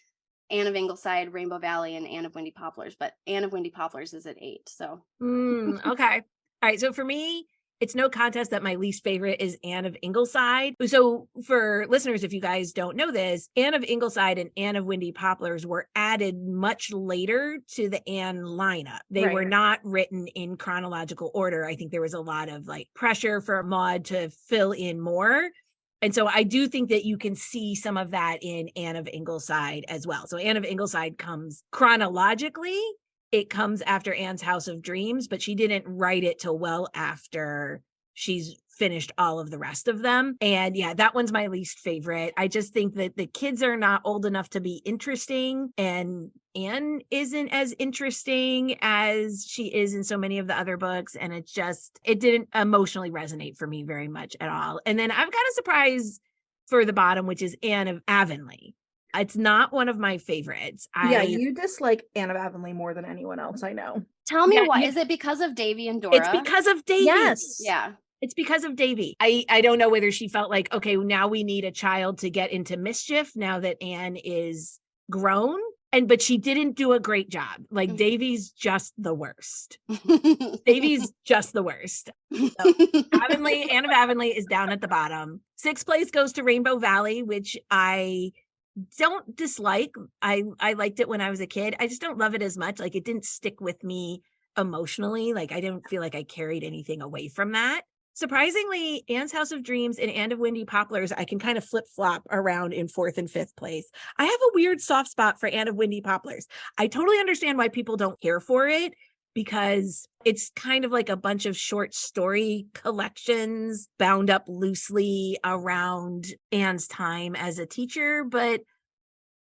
Anne of Ingleside, Rainbow Valley, and Anne of Windy Poplars, but Anne of Windy Poplars is at 8. So okay. All right. So for me, it's no contest that my least favorite is Anne of Ingleside. So for listeners, if you guys don't know this, Anne of Ingleside and Anne of Windy Poplars were added much later to the Anne lineup. They were not written in chronological order. I think there was a lot of like pressure for Maud to fill in more. And so I do think that you can see some of that in Anne of Ingleside as well. So Anne of Ingleside comes chronologically. It comes after Anne's House of Dreams, but she didn't write it till well after she's finished all of the rest of them. And yeah, that one's my least favorite. I just think that the kids are not old enough to be interesting, and Anne isn't as interesting as she is in so many of the other books. And it didn't emotionally resonate for me very much at all. And then I've got a surprise for the bottom, which is Anne of Avonlea. It's not one of my favorites. You dislike Anne of Avonlea more than anyone else I know. Tell me why. Is it because of Davy and Dora? It's because of Davy. Yes. Yeah. It's because of Davy. I don't know whether she felt like, okay, now we need a child to get into mischief now that Anne is grown. but she didn't do a great job. Like Davy's just the worst. Davy's just the worst. So, Anne of Avonlea is down at the bottom. 6th place goes to Rainbow Valley, which I don't dislike. I liked it when I was a kid. I just don't love it as much. Like, it didn't stick with me emotionally. Like, I didn't feel like I carried anything away from that. Surprisingly, Anne's House of Dreams and Anne of Windy Poplars, I can kind of flip-flop around in 4th and 5th place. I have a weird soft spot for Anne of Windy Poplars. I totally understand why people don't care for it, because it's kind of like a bunch of short story collections bound up loosely around Anne's time as a teacher. But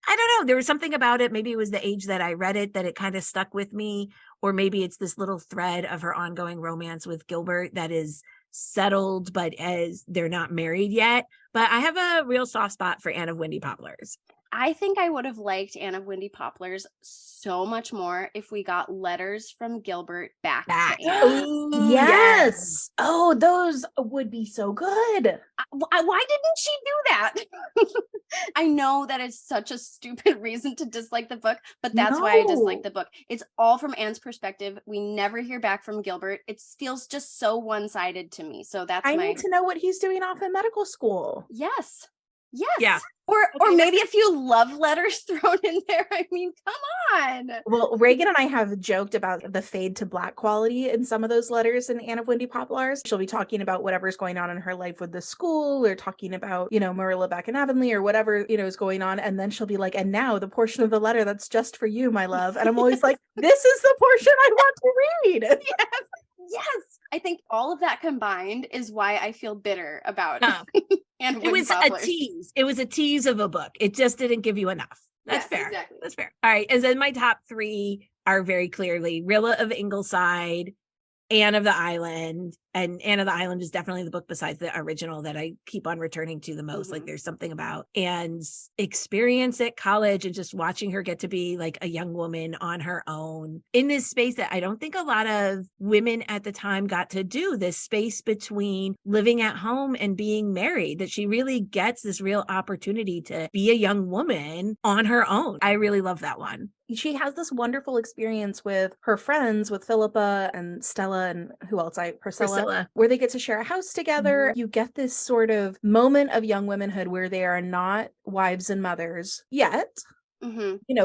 I don't know, there was something about it. Maybe it was the age that I read it that it kind of stuck with me, or maybe it's this little thread of her ongoing romance with Gilbert that is settled, but as they're not married yet. But I have a real soft spot for Anne of Windy Poplars. I think I would have liked Anne of Windy Poplars so much more if we got letters from Gilbert back to Anne. Ooh, yes. Oh, those would be so good. Why didn't she do that? I know that is such a stupid reason to dislike the book, but that's why I dislike the book. It's all from Anne's perspective. We never hear back from Gilbert. It feels just so one-sided to me. So that's I need to know what he's doing off in medical school. Yes. Yeah. Or maybe a few love letters thrown in there. I mean, come on. Well, Ragon and I have joked about the fade to black quality in some of those letters in Anne of Windy Poplars. She'll be talking about whatever's going on in her life with the school, or talking about, Marilla back in Avonlea, or whatever, is going on. And then she'll be like, and now the portion of the letter that's just for you, my love. And I'm always like, this is the portion I want to read. Yes. I think all of that combined is why I feel bitter about it was a tease. It was a tease of a book. It just didn't give you enough. That's fair. Exactly. That's fair. All right. And then my top 3 are very clearly Rilla of Ingleside, Anne of the Island. And Anne of the Island is definitely the book besides the original that I keep on returning to the most. Like, there's something about Anne's experience at college and just watching her get to be like a young woman on her own in this space that I don't think a lot of women at the time got to do, this space between living at home and being married, that she really gets this real opportunity to be a young woman on her own. I really love that one. She has this wonderful experience with her friends, with Philippa and Stella and who else? Priscilla, where they get to share a house together. You get this sort of moment of young womanhood where they are not wives and mothers yet.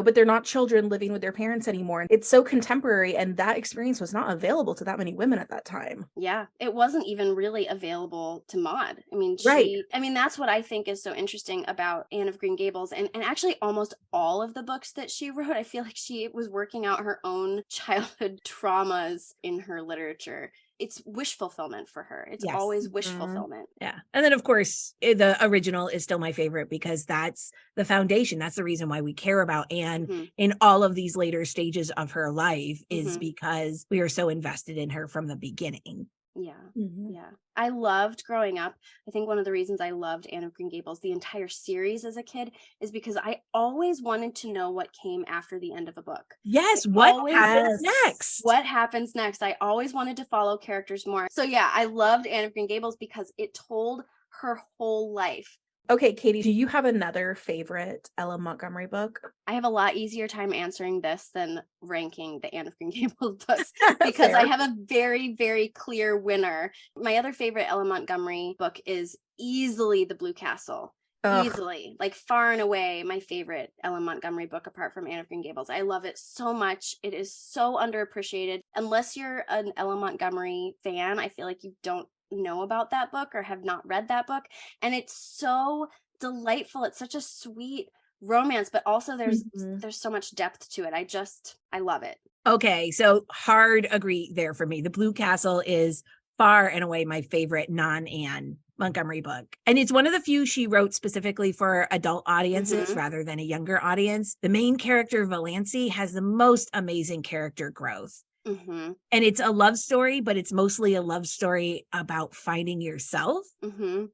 But they're not children living with their parents anymore. It's so contemporary, and that experience was not available to that many women at that time. Yeah, it wasn't even really available to Maud. I mean, that's what I think is so interesting about Anne of Green Gables, and actually almost all of the books that she wrote. I feel like she was working out her own childhood traumas in her literature. It's wish fulfillment for her. It's always wish fulfillment. Yeah. And then, of course, the original is still my favorite because that's the foundation. That's the reason why we care about Anne in all of these later stages of her life, is because we are so invested in her from the beginning. Yeah. Yeah. I loved growing up. I think one of the reasons I loved Anne of Green Gables, the entire series as a kid, is because I always wanted to know what came after the end of a book. Yes. What happens next? What happens next? I always wanted to follow characters more. So yeah, I loved Anne of Green Gables because it told her whole life. Okay, Katie, do you have another favorite Ella Montgomery book? I have a lot easier time answering this than ranking the Anne of Green Gables books because I have a very, very clear winner. My other favorite Ella Montgomery book is easily The Blue Castle. Easily, like far and away my favorite Ella Montgomery book apart from Anne of Green Gables. I love it so much. It is so underappreciated. Unless you're an Ella Montgomery fan, I feel like you don't know about that book or have not read that book, and it's so delightful. It's such a sweet romance, but also there's so much depth to it. I love it. Okay, so hard agree there for me. The Blue Castle is far and away my favorite non-Anne Montgomery book, and it's one of the few she wrote specifically for adult audiences rather than a younger audience. The main character, Valancy, has the most amazing character growth. And it's a love story, but it's mostly a love story about finding yourself.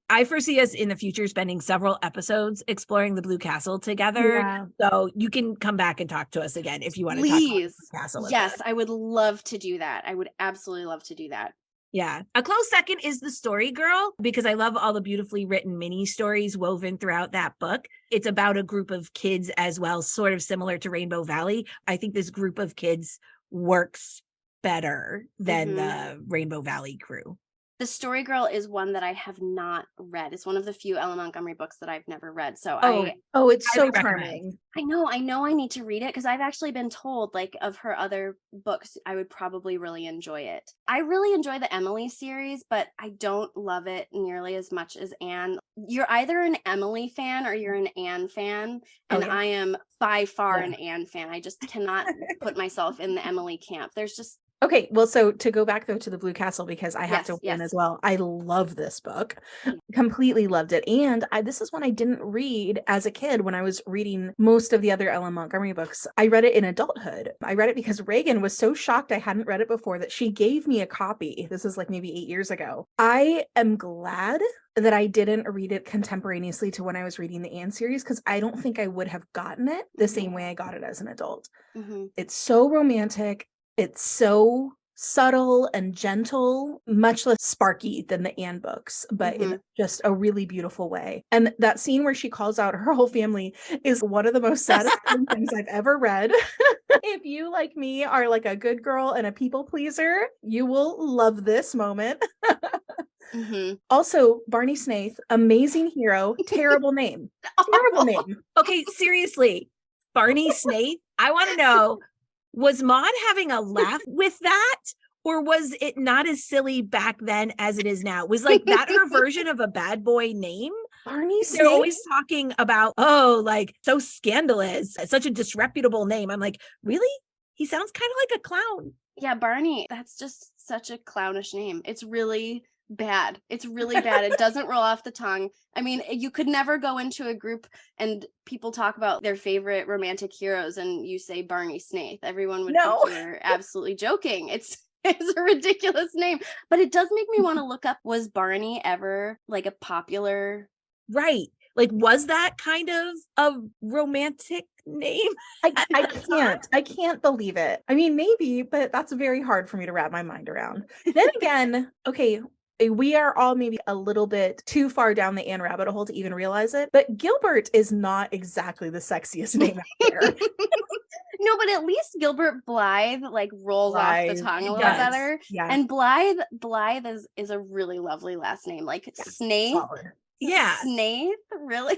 I foresee us in the future spending several episodes exploring the Blue Castle together. Yeah. So you can come back and talk to us again if you want to talk about the Blue Castle. Yes, I would love to do that. I would absolutely love to do that. Yeah. A close second is The Story Girl, because I love all the beautifully written mini stories woven throughout that book. It's about a group of kids as well, sort of similar to Rainbow Valley. I think this group of kids works better than the Rainbow Valley crew. The Story Girl is one that I have not read. It's one of the few Ellen Montgomery books that I've never read. So it's so recommend. charming. I know I need to read it because I've actually been told, like, of her other books, I would probably really enjoy it. I really enjoy the Emily series, but I don't love it nearly as much as Anne. You're either an Emily fan or you're an Anne fan, and I am by far an Anne fan. I just cannot put myself in the Emily camp. There's just Okay, well, so to go back though to the Blue Castle, because I have to win yes. as well. I love this book. Completely loved it. And this is one I didn't read as a kid when I was reading most of the other Ellen Montgomery books. I read it in adulthood. I read it because Ragon was so shocked I hadn't read it before that she gave me a copy. This is like maybe 8 years ago. I am glad that I didn't read it contemporaneously to when I was reading the Anne series, because I don't think I would have gotten it the same way I got it as an adult. It's so romantic. It's so subtle and gentle, much less sparky than the Anne books, but in just a really beautiful way. And that scene where she calls out her whole family is one of the most satisfying things I've ever read. If you, like me, are like a good girl and a people pleaser, you will love this moment. Also, Barney Snaith, amazing hero, terrible name. Terrible name. Okay, seriously, Barney Snaith, I want to know, was Maud having a laugh with that? Or was it not as silly back then as it is now? Was like that her version of a bad boy name? Barney Snaith? They're always talking about, oh, like so scandalous. It's such a disreputable name. I'm like, really? He sounds kind of like a clown. Yeah, Barney, that's just such a clownish name. It's really bad. It's really bad. It doesn't roll off the tongue. I mean, you could never go into a group and people talk about their favorite romantic heroes and you say Barney Snaith. Everyone would think you're absolutely joking. It's a ridiculous name, but it does make me want to look up, was Barney ever like a popular? Right. Like, was that kind of a romantic name? I can't believe it. I mean, maybe, but that's very hard for me to wrap my mind around. Then again, okay, we are all maybe a little bit too far down the Anne rabbit hole to even realize it, but Gilbert is not exactly the sexiest name out there. No, but at least Gilbert Blythe like rolls off the tongue a little better. Yeah. And Blythe is a really lovely last name. Like Snaith. Solid. Yeah. Snaith, really?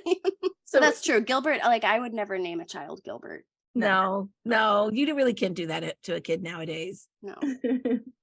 So that's true. Gilbert, like I would never name a child Gilbert. No, you really can't do that to a kid nowadays. No.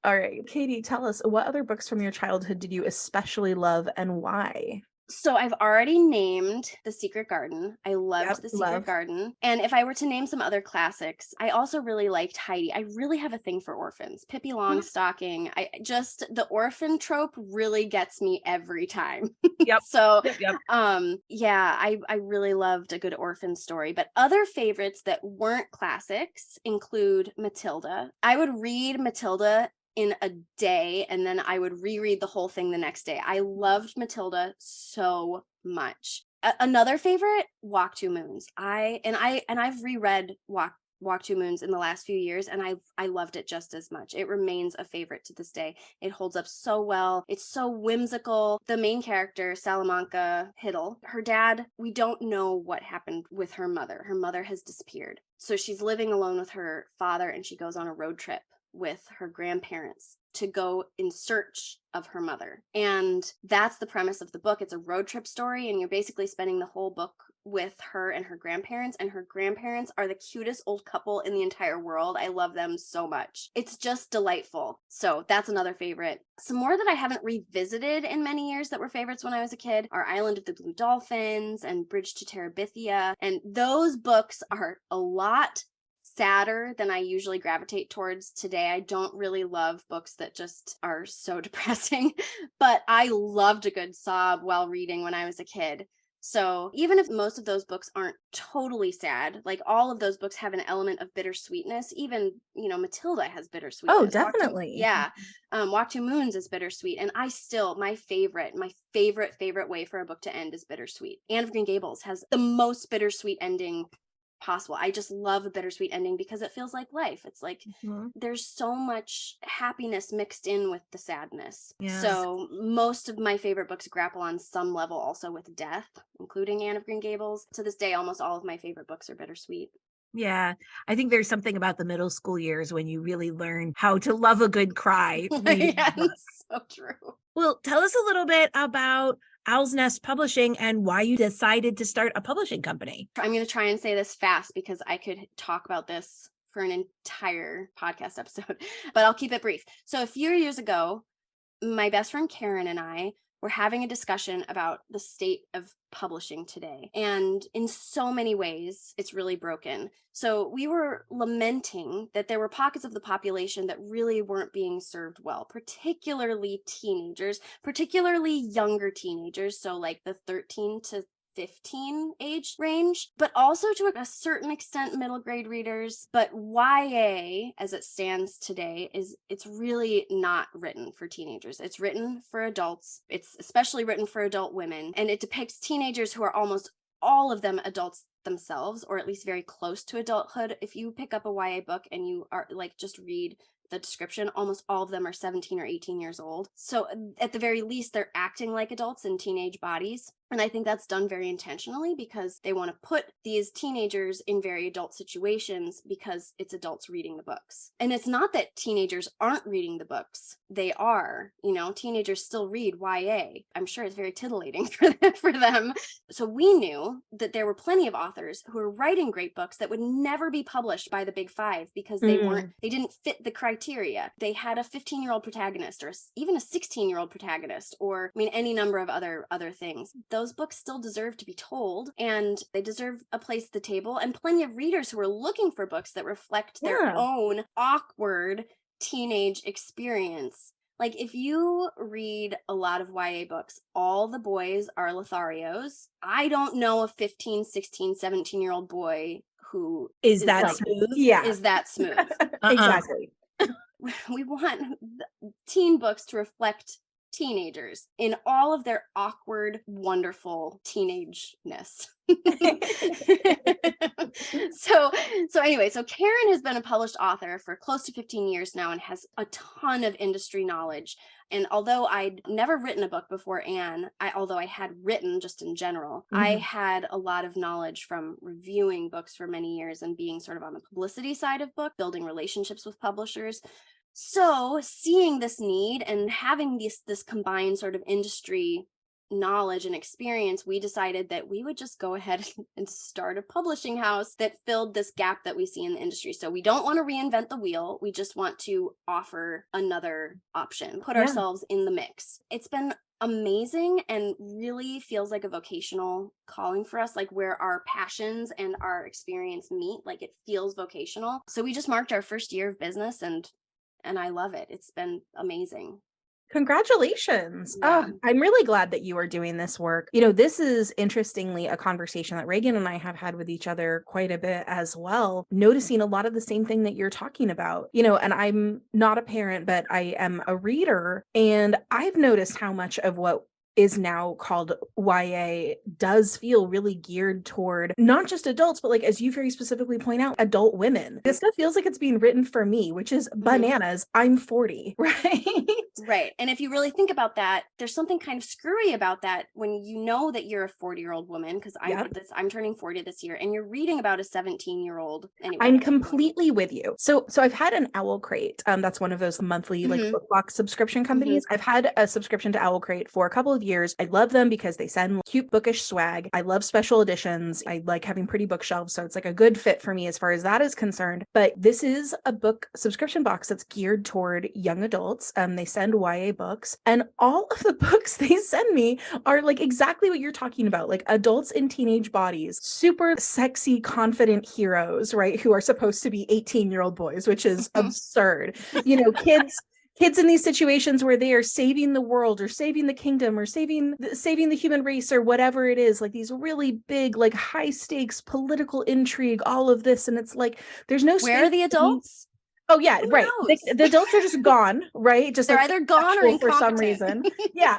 All right, Katie, tell us, what other books from your childhood did you especially love and why? So I've already named The Secret Garden. I loved The Secret Garden. And if I were to name some other classics, I also really liked Heidi. I really have a thing for orphans. Pippi Longstocking. The orphan trope really gets me every time. Yep. So, I really loved a good orphan story. But other favorites that weren't classics include Matilda. I would read Matilda in a day and then I would reread the whole thing the next day. I loved Matilda so much. Another favorite, Walk Two Moons. I've reread Walk Two Moons in the last few years and I loved it just as much. It remains a favorite to this day. It holds up so well. It's so whimsical. The main character, Salamanca Hiddle, her dad, we don't know what happened with her mother. Her mother has disappeared. So she's living alone with her father and she goes on a road trip with her grandparents to go in search of her mother. And that's the premise of the book. It's a road trip story, and you're basically spending the whole book with her and her grandparents, and her grandparents are the cutest old couple in the entire world. I love them so much. It's just delightful. So that's another favorite. Some more that I haven't revisited in many years that were favorites when I was a kid are Island of the Blue Dolphins and Bridge to Terabithia. And those books are a lot sadder than I usually gravitate towards today. I don't really love books that just are so depressing, but I loved a good sob while reading when I was a kid. So even if most of those books aren't totally sad, like all of those books have an element of bittersweetness. Even, Matilda has bittersweetness. Oh, definitely. Walk Two Moons is bittersweet. And my favorite way for a book to end is bittersweet. Anne of Green Gables has the most bittersweet ending possible. I just love a bittersweet ending because it feels like life. It's like there's so much happiness mixed in with the sadness. Yes. So most of my favorite books grapple on some level also with death, including Anne of Green Gables. To this day, almost all of my favorite books are bittersweet. Yeah, I think there's something about the middle school years when you really learn how to love a good cry. Yeah, so true. Well, tell us a little bit about Owl's Nest Publishing and why you decided to start a publishing company. I'm going to try and say this fast because I could talk about this for an entire podcast episode, but I'll keep it brief. So a few years ago, my best friend Karen and I were having a discussion about the state of publishing today. And in so many ways, it's really broken. So we were lamenting that there were pockets of the population that really weren't being served well, particularly teenagers, particularly younger teenagers. So like the 13 to 15 age range, but also to a certain extent middle grade readers. But YA, as it stands today, it's really not written for teenagers. It's written for adults. It's especially written for adult women, and it depicts teenagers who are almost all of them adults themselves, or at least very close to adulthood. If you pick up a YA book and you are like just read the description, almost all of them are 17 or 18 years old. So at the very least, they're acting like adults in teenage bodies. And I think that's done very intentionally because they want to put these teenagers in very adult situations because it's adults reading the books. And it's not that teenagers aren't reading the books. They are, teenagers still read YA. I'm sure it's very titillating for them. So we knew that there were plenty of authors who were writing great books that would never be published by the big five because they didn't fit the criteria. They had a 15-year-old protagonist or even a 16-year-old protagonist, or any number of other things. Those books still deserve to be told, and they deserve a place at the table, and plenty of readers who are looking for books that reflect their own awkward teenage experience. Like if you read a lot of YA books, all the boys are Lotharios. I don't know a 15, 16, 17-year-old boy who is that smooth. Is that smooth. Exactly. We want teen books to reflect teenagers in all of their awkward, wonderful teenageness. So Karen has been a published author for close to 15 years now and has a ton of industry knowledge. And although I'd never written a book before Anne, although I had written just in general, I had a lot of knowledge from reviewing books for many years and being sort of on the publicity side of book, building relationships with publishers. So seeing this need and having this combined sort of industry knowledge and experience, we decided that we would just go ahead and start a publishing house that filled this gap that we see in the industry. So we don't want to reinvent the wheel. We just want to offer another option, put ourselves in the mix. It's been amazing and really feels like a vocational calling for us, like where our passions and our experience meet. Like it feels vocational. So we just marked our first year of business, and I love it. It's been amazing. Congratulations. Yeah. Oh, I'm really glad that you are doing this work. This is interestingly a conversation that Ragon and I have had with each other quite a bit as well, noticing a lot of the same thing that you're talking about, and I'm not a parent, but I am a reader, and I've noticed how much of what is now called YA does feel really geared toward not just adults, but like, as you very specifically point out, adult women. This stuff feels like it's being written for me, which is bananas. I'm 40, right? Right. And if you really think about that, there's something kind of screwy about that when you know that you're a 40-year-old woman, because I'm turning 40 this year, and you're reading about a 17-year-old. Anyway, I'm completely with you. So I've had an Owl Crate. That's one of those monthly like book box subscription companies. I've had a subscription to Owl Crate for a couple of years. I love them because they send cute bookish swag. I love special editions. I like having pretty bookshelves. So it's like a good fit for me as far as that is concerned. But this is a book subscription box that's geared toward young adults. They send YA books, and all of the books they send me are like exactly what you're talking about, like adults in teenage bodies, super sexy, confident heroes, right? Who are supposed to be 18-year-old boys, which is absurd. Kids in these situations where they are saving the world or saving the kingdom or saving the human race or whatever it is, like these really big, like high stakes political intrigue, all of this. And it's like, there's no Where are the adults? Oh yeah, who right. The adults are just gone, right? Just they're either gone or for some reason. Yeah.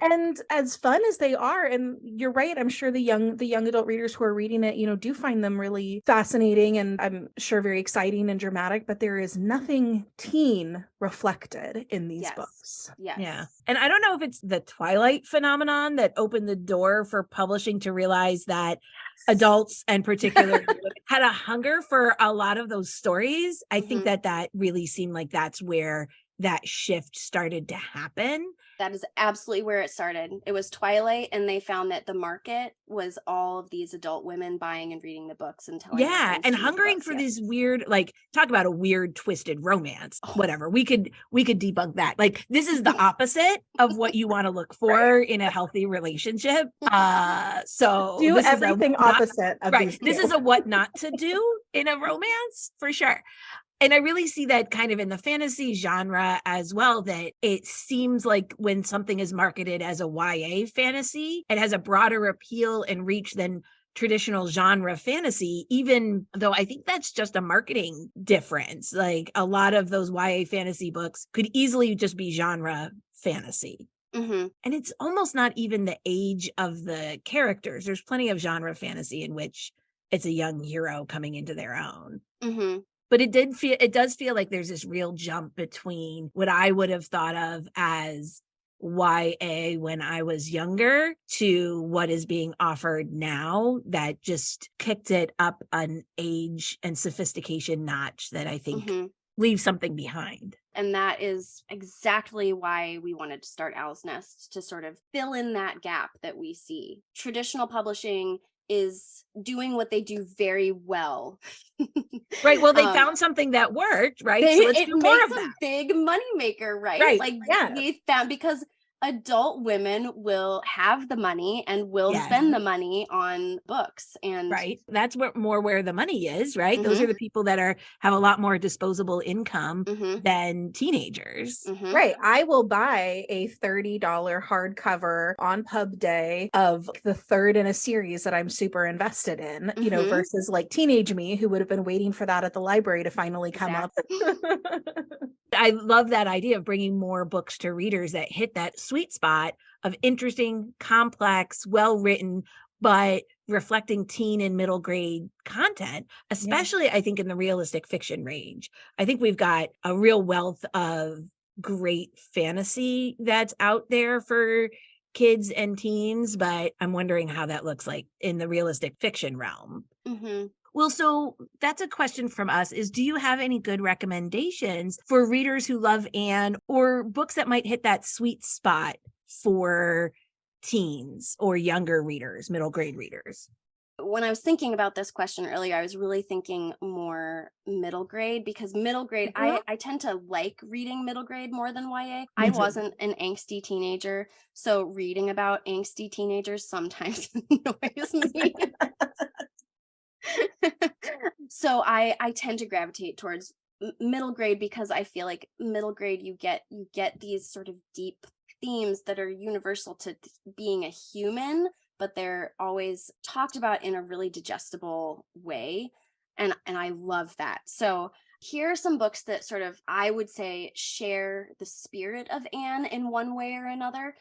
And as fun as they are, and you're right, I'm sure the young adult readers who are reading it, do find them really fascinating and I'm sure very exciting and dramatic, but there is nothing teen reflected in these books. Yes. Yeah. And I don't know if it's the Twilight phenomenon that opened the door for publishing to realize that adults and particularly had a hunger for a lot of those stories. I think that really seemed like that's where that shift started to happen. That is absolutely where it started. It was Twilight, and they found that the market was all of these adult women buying and reading the books and telling their friends and to read the hungering books, for yes. this weird, like, talk about a weird twisted romance. Whatever. We could debunk that. Like, this is the opposite of what you want to look for in a healthy relationship. So do this everything opposite of right. these This two. is a what not to do in a romance for sure. And I really see that kind of in the fantasy genre as well, that it seems like when something is marketed as a YA fantasy, it has a broader appeal and reach than traditional genre fantasy, even though I think that's just a marketing difference. Like a lot of those YA fantasy books could easily just be genre fantasy. Mm-hmm. And it's almost not even the age of the characters. There's plenty of genre fantasy in which it's a young hero coming into their own. Mm-hmm. But it does feel like there's this real jump between what I would have thought of as YA when I was younger to what is being offered now, that just kicked it up an age and sophistication notch that I think leaves something behind. And that is exactly why we wanted to start Owl's Nest, to sort of fill in that gap that we see. Traditional publishing is doing what they do very well. Right. Well, they found something that worked, right? So let's do more of that. It makes a big moneymaker, right? Right. Like they found, because adult women will have the money and will spend the money on books, and right, that's where the money is, right? Those are the people that have a lot more disposable income than teenagers. Right. I will buy a $30 hardcover on pub day of the third in a series that I'm super invested in, versus like teenage me who would have been waiting for that at the library to finally come up. I love that idea of bringing more books to readers that hit that sweet spot of interesting, complex, well-written, but reflecting teen and middle grade content, especially I think in the realistic fiction range. I think we've got a real wealth of great fantasy that's out there for kids and teens, but I'm wondering how that looks like in the realistic fiction realm. Well, so that's a question from us is, do you have any good recommendations for readers who love Anne, or books that might hit that sweet spot for teens or younger readers, middle grade readers? When I was thinking about this question earlier, I was really thinking more middle grade, because middle grade, I tend to like reading middle grade more than YA. I wasn't an angsty teenager, so reading about angsty teenagers sometimes annoys me. So I tend to gravitate towards middle grade, because I feel like middle grade you get these sort of deep themes that are universal to being a human, but they're always talked about in a really digestible way, and I love that. So here are some books that sort of, I would say, share the spirit of Anne in one way or another.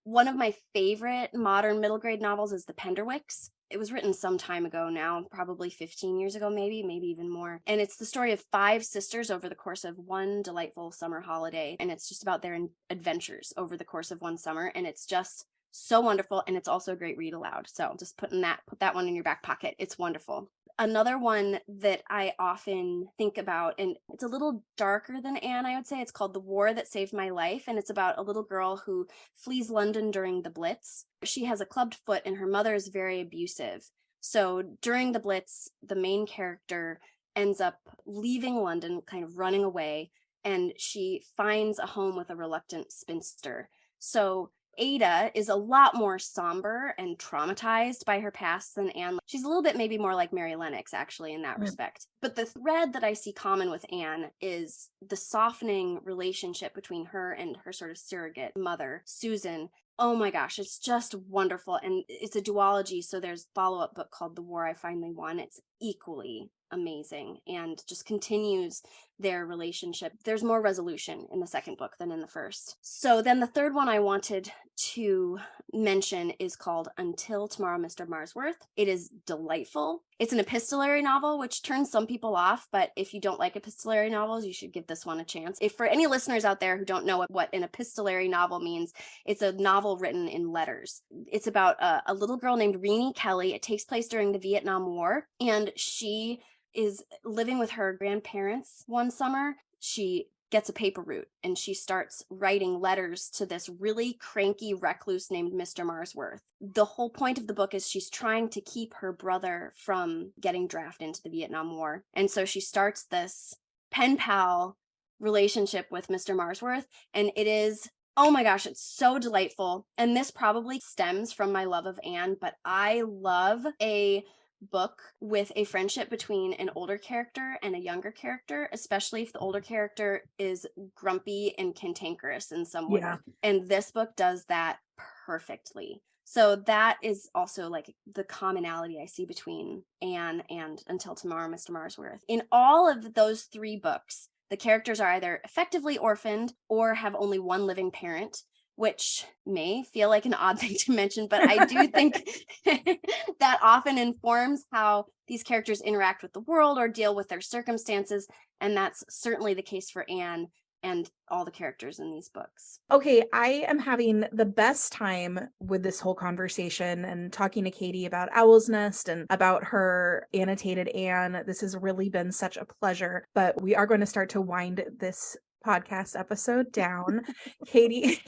One of my favorite modern middle grade novels is The Penderwicks. It was written some time ago now, probably 15 years ago, maybe even more. And it's the story of 5 sisters over the course of one delightful summer holiday. And it's just about their adventures over the course of one summer. And it's just so wonderful. And it's also a great read aloud. So just put that one in your back pocket. It's wonderful. Another one that I often think about, and it's a little darker than Anne, I would say, it's called The War That Saved My Life. And it's about a little girl who flees London during the Blitz. She has a clubbed foot and her mother is very abusive. So during the Blitz, the main character ends up leaving London, kind of running away, and she finds a home with a reluctant spinster. So Ada is a lot more somber and traumatized by her past than Anne. She's a little bit maybe more like Mary Lennox, actually, in that respect. But the thread that I see common with Anne is the softening relationship between her and her sort of surrogate mother, Susan. Oh my gosh, it's just wonderful. And it's a duology, so there's a follow-up book called The War I Finally Won. It's equally amazing and just continues their relationship. There's more resolution in the second book than in the first. So then the third one I wanted to mention is called Until Tomorrow, Mr. Marsworth. It is delightful. It's an epistolary novel, which turns some people off, but if you don't like epistolary novels, you should give this one a chance. If for any listeners out there who don't know what an epistolary novel means, it's a novel written in letters. It's about a little girl named Renee Kelly. It takes place during the Vietnam War, and she is living with her grandparents one summer. She gets a paper route and she starts writing letters to this really cranky recluse named Mr. Marsworth. The whole point of the book is she's trying to keep her brother from getting drafted into the Vietnam War. And so she starts this pen pal relationship with Mr. Marsworth, and it is, oh my gosh, it's so delightful. And this probably stems from my love of Anne, but I love a book with a friendship between an older character and a younger character, especially if the older character is grumpy and cantankerous in some way. Yeah. And this book does that perfectly. So that is also like the commonality I see between Anne and Until Tomorrow, Mr. Marsworth. In all of those 3 books, the characters are either effectively orphaned or have only one living parent, which may feel like an odd thing to mention, but I do think that often informs how these characters interact with the world or deal with their circumstances. And that's certainly the case for Anne and all the characters in these books. Okay, I am having the best time with this whole conversation and talking to Katie about Owl's Nest and about her annotated Anne. This has really been such a pleasure, but we are going to start to wind this podcast episode down. Katie,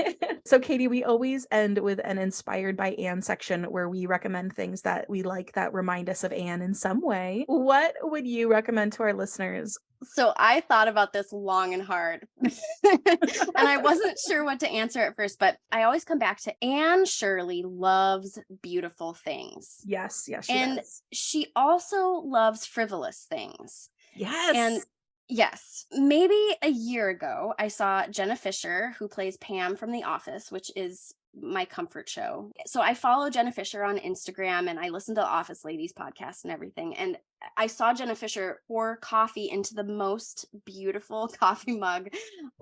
so Katie, we always end with an Inspired by Anne section where we recommend things that we like that remind us of Anne in some way. What would you recommend to our listeners? So I thought about this long and hard, and I wasn't sure what to answer at first, but I always come back to Anne Shirley loves beautiful things. Yes, she does. She also loves frivolous things. Yes. And yes, maybe a year ago, I saw Jenna Fisher, who plays Pam from The Office, which is my comfort show. So I follow Jenna Fisher on Instagram and I listen to the Office Ladies podcast and everything. And I saw Jenna Fisher pour coffee into the most beautiful coffee mug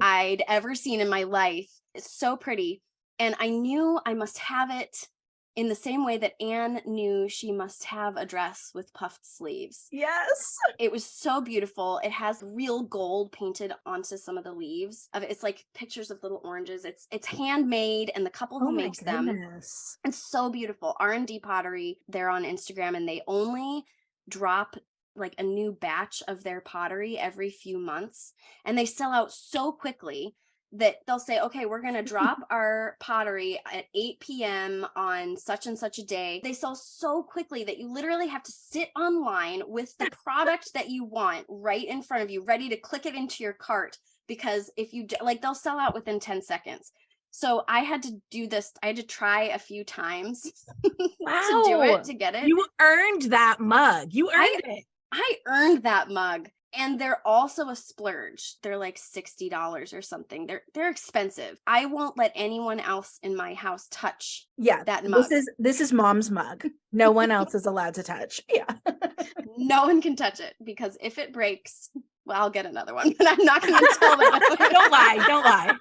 I'd ever seen in my life. It's so pretty. And I knew I must have it in the same way that Anne knew she must have a dress with puffed sleeves. Yes. It was so beautiful. It has real gold painted onto some of the leaves of it. It's like pictures of little oranges. It's handmade, and the couple who makes them. It's so beautiful. R&D Pottery, they're on Instagram, and they only drop like a new batch of their pottery every few months, and they sell out so quickly that they'll say, okay, we're going to drop our pottery at 8 p.m. on such and such a day. They sell so quickly that you literally have to sit online with the product that you want right in front of you, ready to click it into your cart, because if you like, they'll sell out within 10 seconds. So I had to do this. I had to try a few times to do it, to get it. You earned that mug. You earned it. I earned that mug. And they're also a splurge. They're like $60 or something. They're expensive. I won't let anyone else in my house touch that mug. This is mom's mug. No one else is allowed to touch. Yeah. No one can touch it, because if it breaks, well, I'll get another one. But I'm not going to tell them. Don't lie.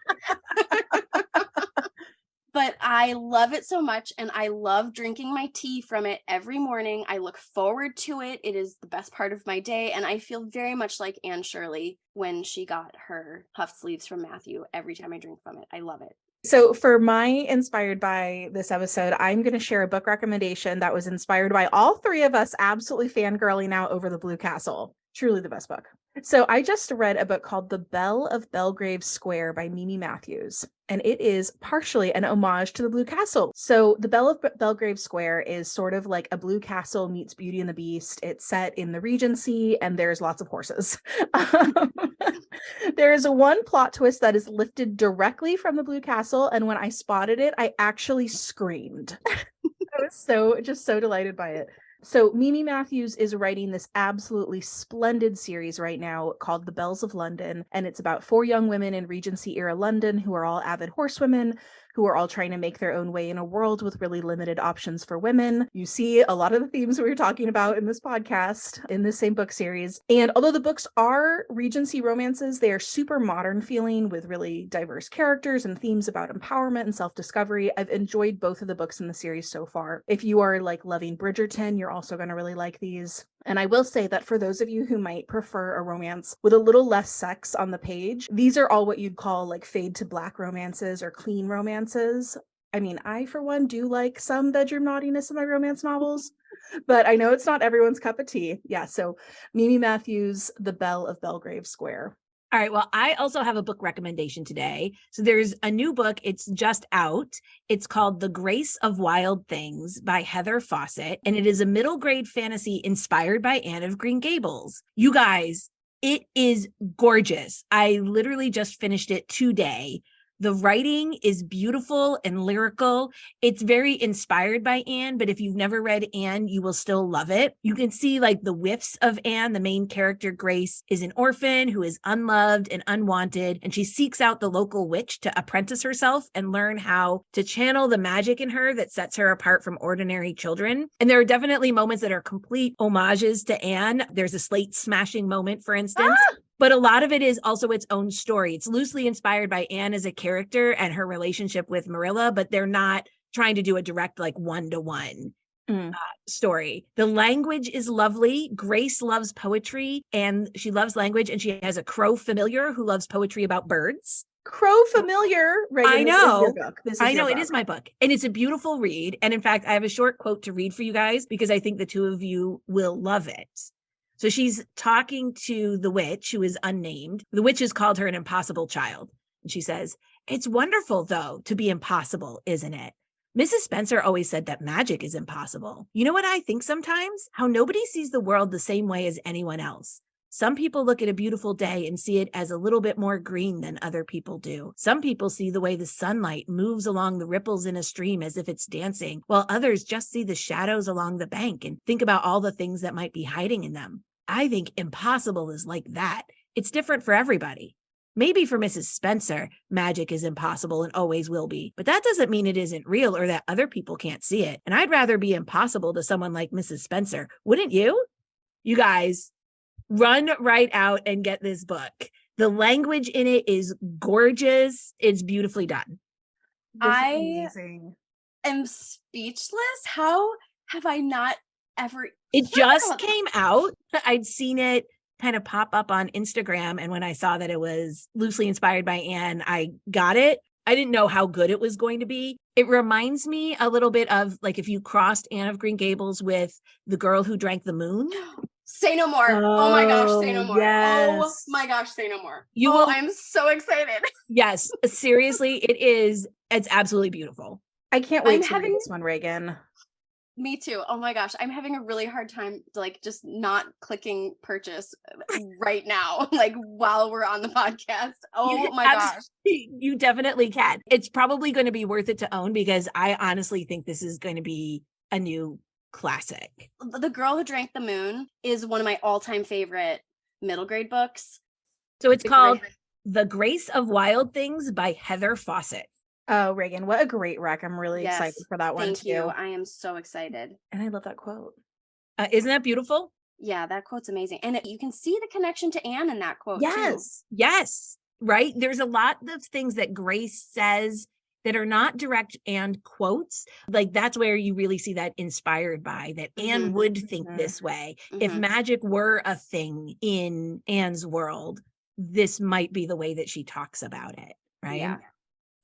But I love it so much, and I love drinking my tea from it every morning. I look forward to it. It is the best part of my day, and I feel very much like Anne Shirley when she got her puffed sleeves from Matthew every time I drink from it. I love it. So for my Inspired by this episode, I'm going to share a book recommendation that was inspired by all 3 of us absolutely fangirling out over the Blue Castle. Truly the best book. So I just read a book called The Belle of Belgrave Square by Mimi Matthews, and it is partially an homage to the Blue Castle. So The Belle of Belgrave Square is sort of like a Blue Castle meets Beauty and the Beast. It's set in the Regency, and there's lots of horses. There is one plot twist that is lifted directly from the Blue Castle, and when I spotted it, I actually screamed. I was so delighted by it. So Mimi Matthews is writing this absolutely splendid series right now called The Belles of London, and it's about 4 young women in Regency era London who are all avid horsewomen who are all trying to make their own way in a world with really limited options for women. You see a lot of the themes we were talking about in this podcast in this same book series. And although the books are Regency romances, they are super modern feeling with really diverse characters and themes about empowerment and self-discovery. I've enjoyed both of the books in the series so far. If you are like loving Bridgerton, you're also going to really like these. And I will say that for those of you who might prefer a romance with a little less sex on the page, these are all what you'd call like fade to black romances or clean romances. I mean, I, for one, do like some bedroom naughtiness in my romance novels, but I know it's not everyone's cup of tea. Yeah, so Mimi Matthews, The Belle of Belgrave Square. All right. Well, I also have a book recommendation today. So there's a new book. It's just out. It's called The Grace of Wild Things by Heather Fawcett. And it is a middle grade fantasy inspired by Anne of Green Gables. You guys, it is gorgeous. I literally just finished it today. The writing is beautiful and lyrical. It's very inspired by Anne, but if you've never read Anne, you will still love it. You can see like the whiffs of Anne. The main character, Grace, is an orphan who is unloved and unwanted, and she seeks out the local witch to apprentice herself and learn how to channel the magic in her that sets her apart from ordinary children. And there are definitely moments that are complete homages to Anne. There's a slate smashing moment, for instance. But a lot of it is also its own story. It's loosely inspired by Anne as a character and her relationship with Marilla, but they're not trying to do a direct like one-to-one story. The language is lovely. Grace loves poetry and she loves language, and she has a crow familiar who loves poetry about birds. Crow familiar, Reagan. I know. I know it is my book, and it's a beautiful read. And in fact, I have a short quote to read for you guys because I think the two of you will love it. So she's talking to the witch, who is unnamed. The witch has called her an impossible child. And she says, "It's wonderful, though, to be impossible, isn't it? Mrs. Spencer always said that magic is impossible. You know what I think sometimes? How nobody sees the world the same way as anyone else. Some people look at a beautiful day and see it as a little bit more green than other people do. Some people see the way the sunlight moves along the ripples in a stream as if it's dancing, while others just see the shadows along the bank and think about all the things that might be hiding in them. I think impossible is like that. It's different for everybody. Maybe for Mrs. Spencer, magic is impossible and always will be, but that doesn't mean it isn't real or that other people can't see it. And I'd rather be impossible to someone like Mrs. Spencer. Wouldn't you? You guys, run right out and get this book. The language in it is gorgeous. It's beautifully done. I am speechless. How have I not ever? It just came out. I'd seen it kind of pop up on Instagram. And when I saw that it was loosely inspired by Anne, I got it. I didn't know how good it was going to be. It reminds me a little bit of like if you crossed Anne of Green Gables with The Girl Who Drank the Moon. Say no more. Oh my gosh, say no more. Yes. Oh my gosh, say no more. I'm so excited. Yes, seriously, it is. It's absolutely beautiful. I can't wait to read this one, Reagan. Me too. Oh my gosh. I'm having a really hard time like just not clicking purchase right now, like while we're on the podcast. Oh my gosh. You definitely can. It's probably going to be worth it to own because I honestly think this is going to be a new classic. The Girl Who Drank the Moon is one of my all-time favorite middle grade books. So it's called The Grace of Wild Things by Heather Fawcett. Oh, Reagan, what a great rec. I'm really excited for that one too. Thank you. I am so excited. And I love that quote. Isn't that beautiful? Yeah, that quote's amazing. And you can see the connection to Anne in that quote too. Yes. Right? There's a lot of things that Grace says that are not direct Anne quotes. Like that's where you really see that inspired by that Anne would think this way. If magic were a thing in Anne's world, this might be the way that she talks about it. Right? Yeah.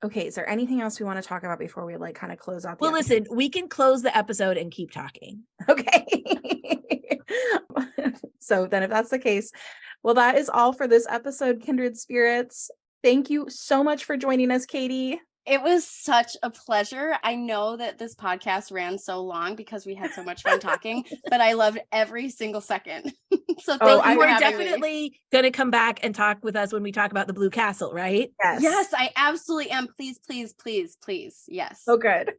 Okay, is there anything else we want to talk about before we like kind of close out? Listen, we can close the episode and keep talking. Okay. So then if that's the case, well, that is all for this episode, Kindred Spirits. Thank you so much for joining us, Katie. It was such a pleasure. I know that this podcast ran so long because we had so much fun talking, but I loved every single second. So thank you for having definitely going to come back and talk with us when we talk about the Blue Castle, right? Yes, I absolutely am. Please, please, please, please. Yes. Oh, good.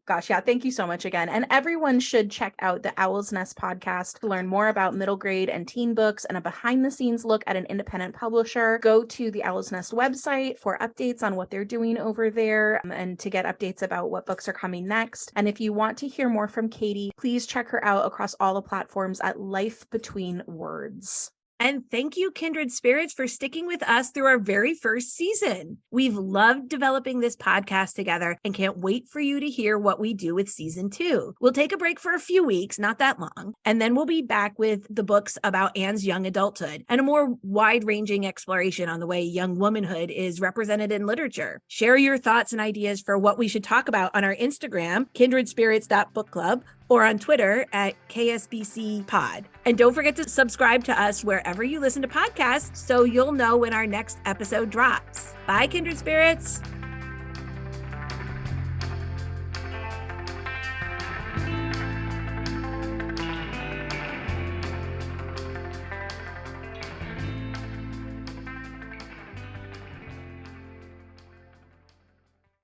Gosh, yeah. Thank you so much again. And everyone should check out the Owl's Nest podcast to learn more about middle grade and teen books and a behind the scenes look at an independent publisher. Go to the Owl's Nest website for updates on what they're doing over there and to get updates about what books are coming next. And if you want to hear more from Katie, please check her out across all the platforms at Life Between Words. And thank you, Kindred Spirits, for sticking with us through our very first season. We've loved developing this podcast together and can't wait for you to hear what we do with season 2. We'll take a break for a few weeks, not that long, and then we'll be back with the books about Anne's young adulthood and a more wide-ranging exploration on the way young womanhood is represented in literature. Share your thoughts and ideas for what we should talk about on our Instagram, kindredspirits.bookclub, or on Twitter at KSBCpod. And don't forget to subscribe to us wherever you listen to podcasts so you'll know when our next episode drops. Bye, Kindred Spirits.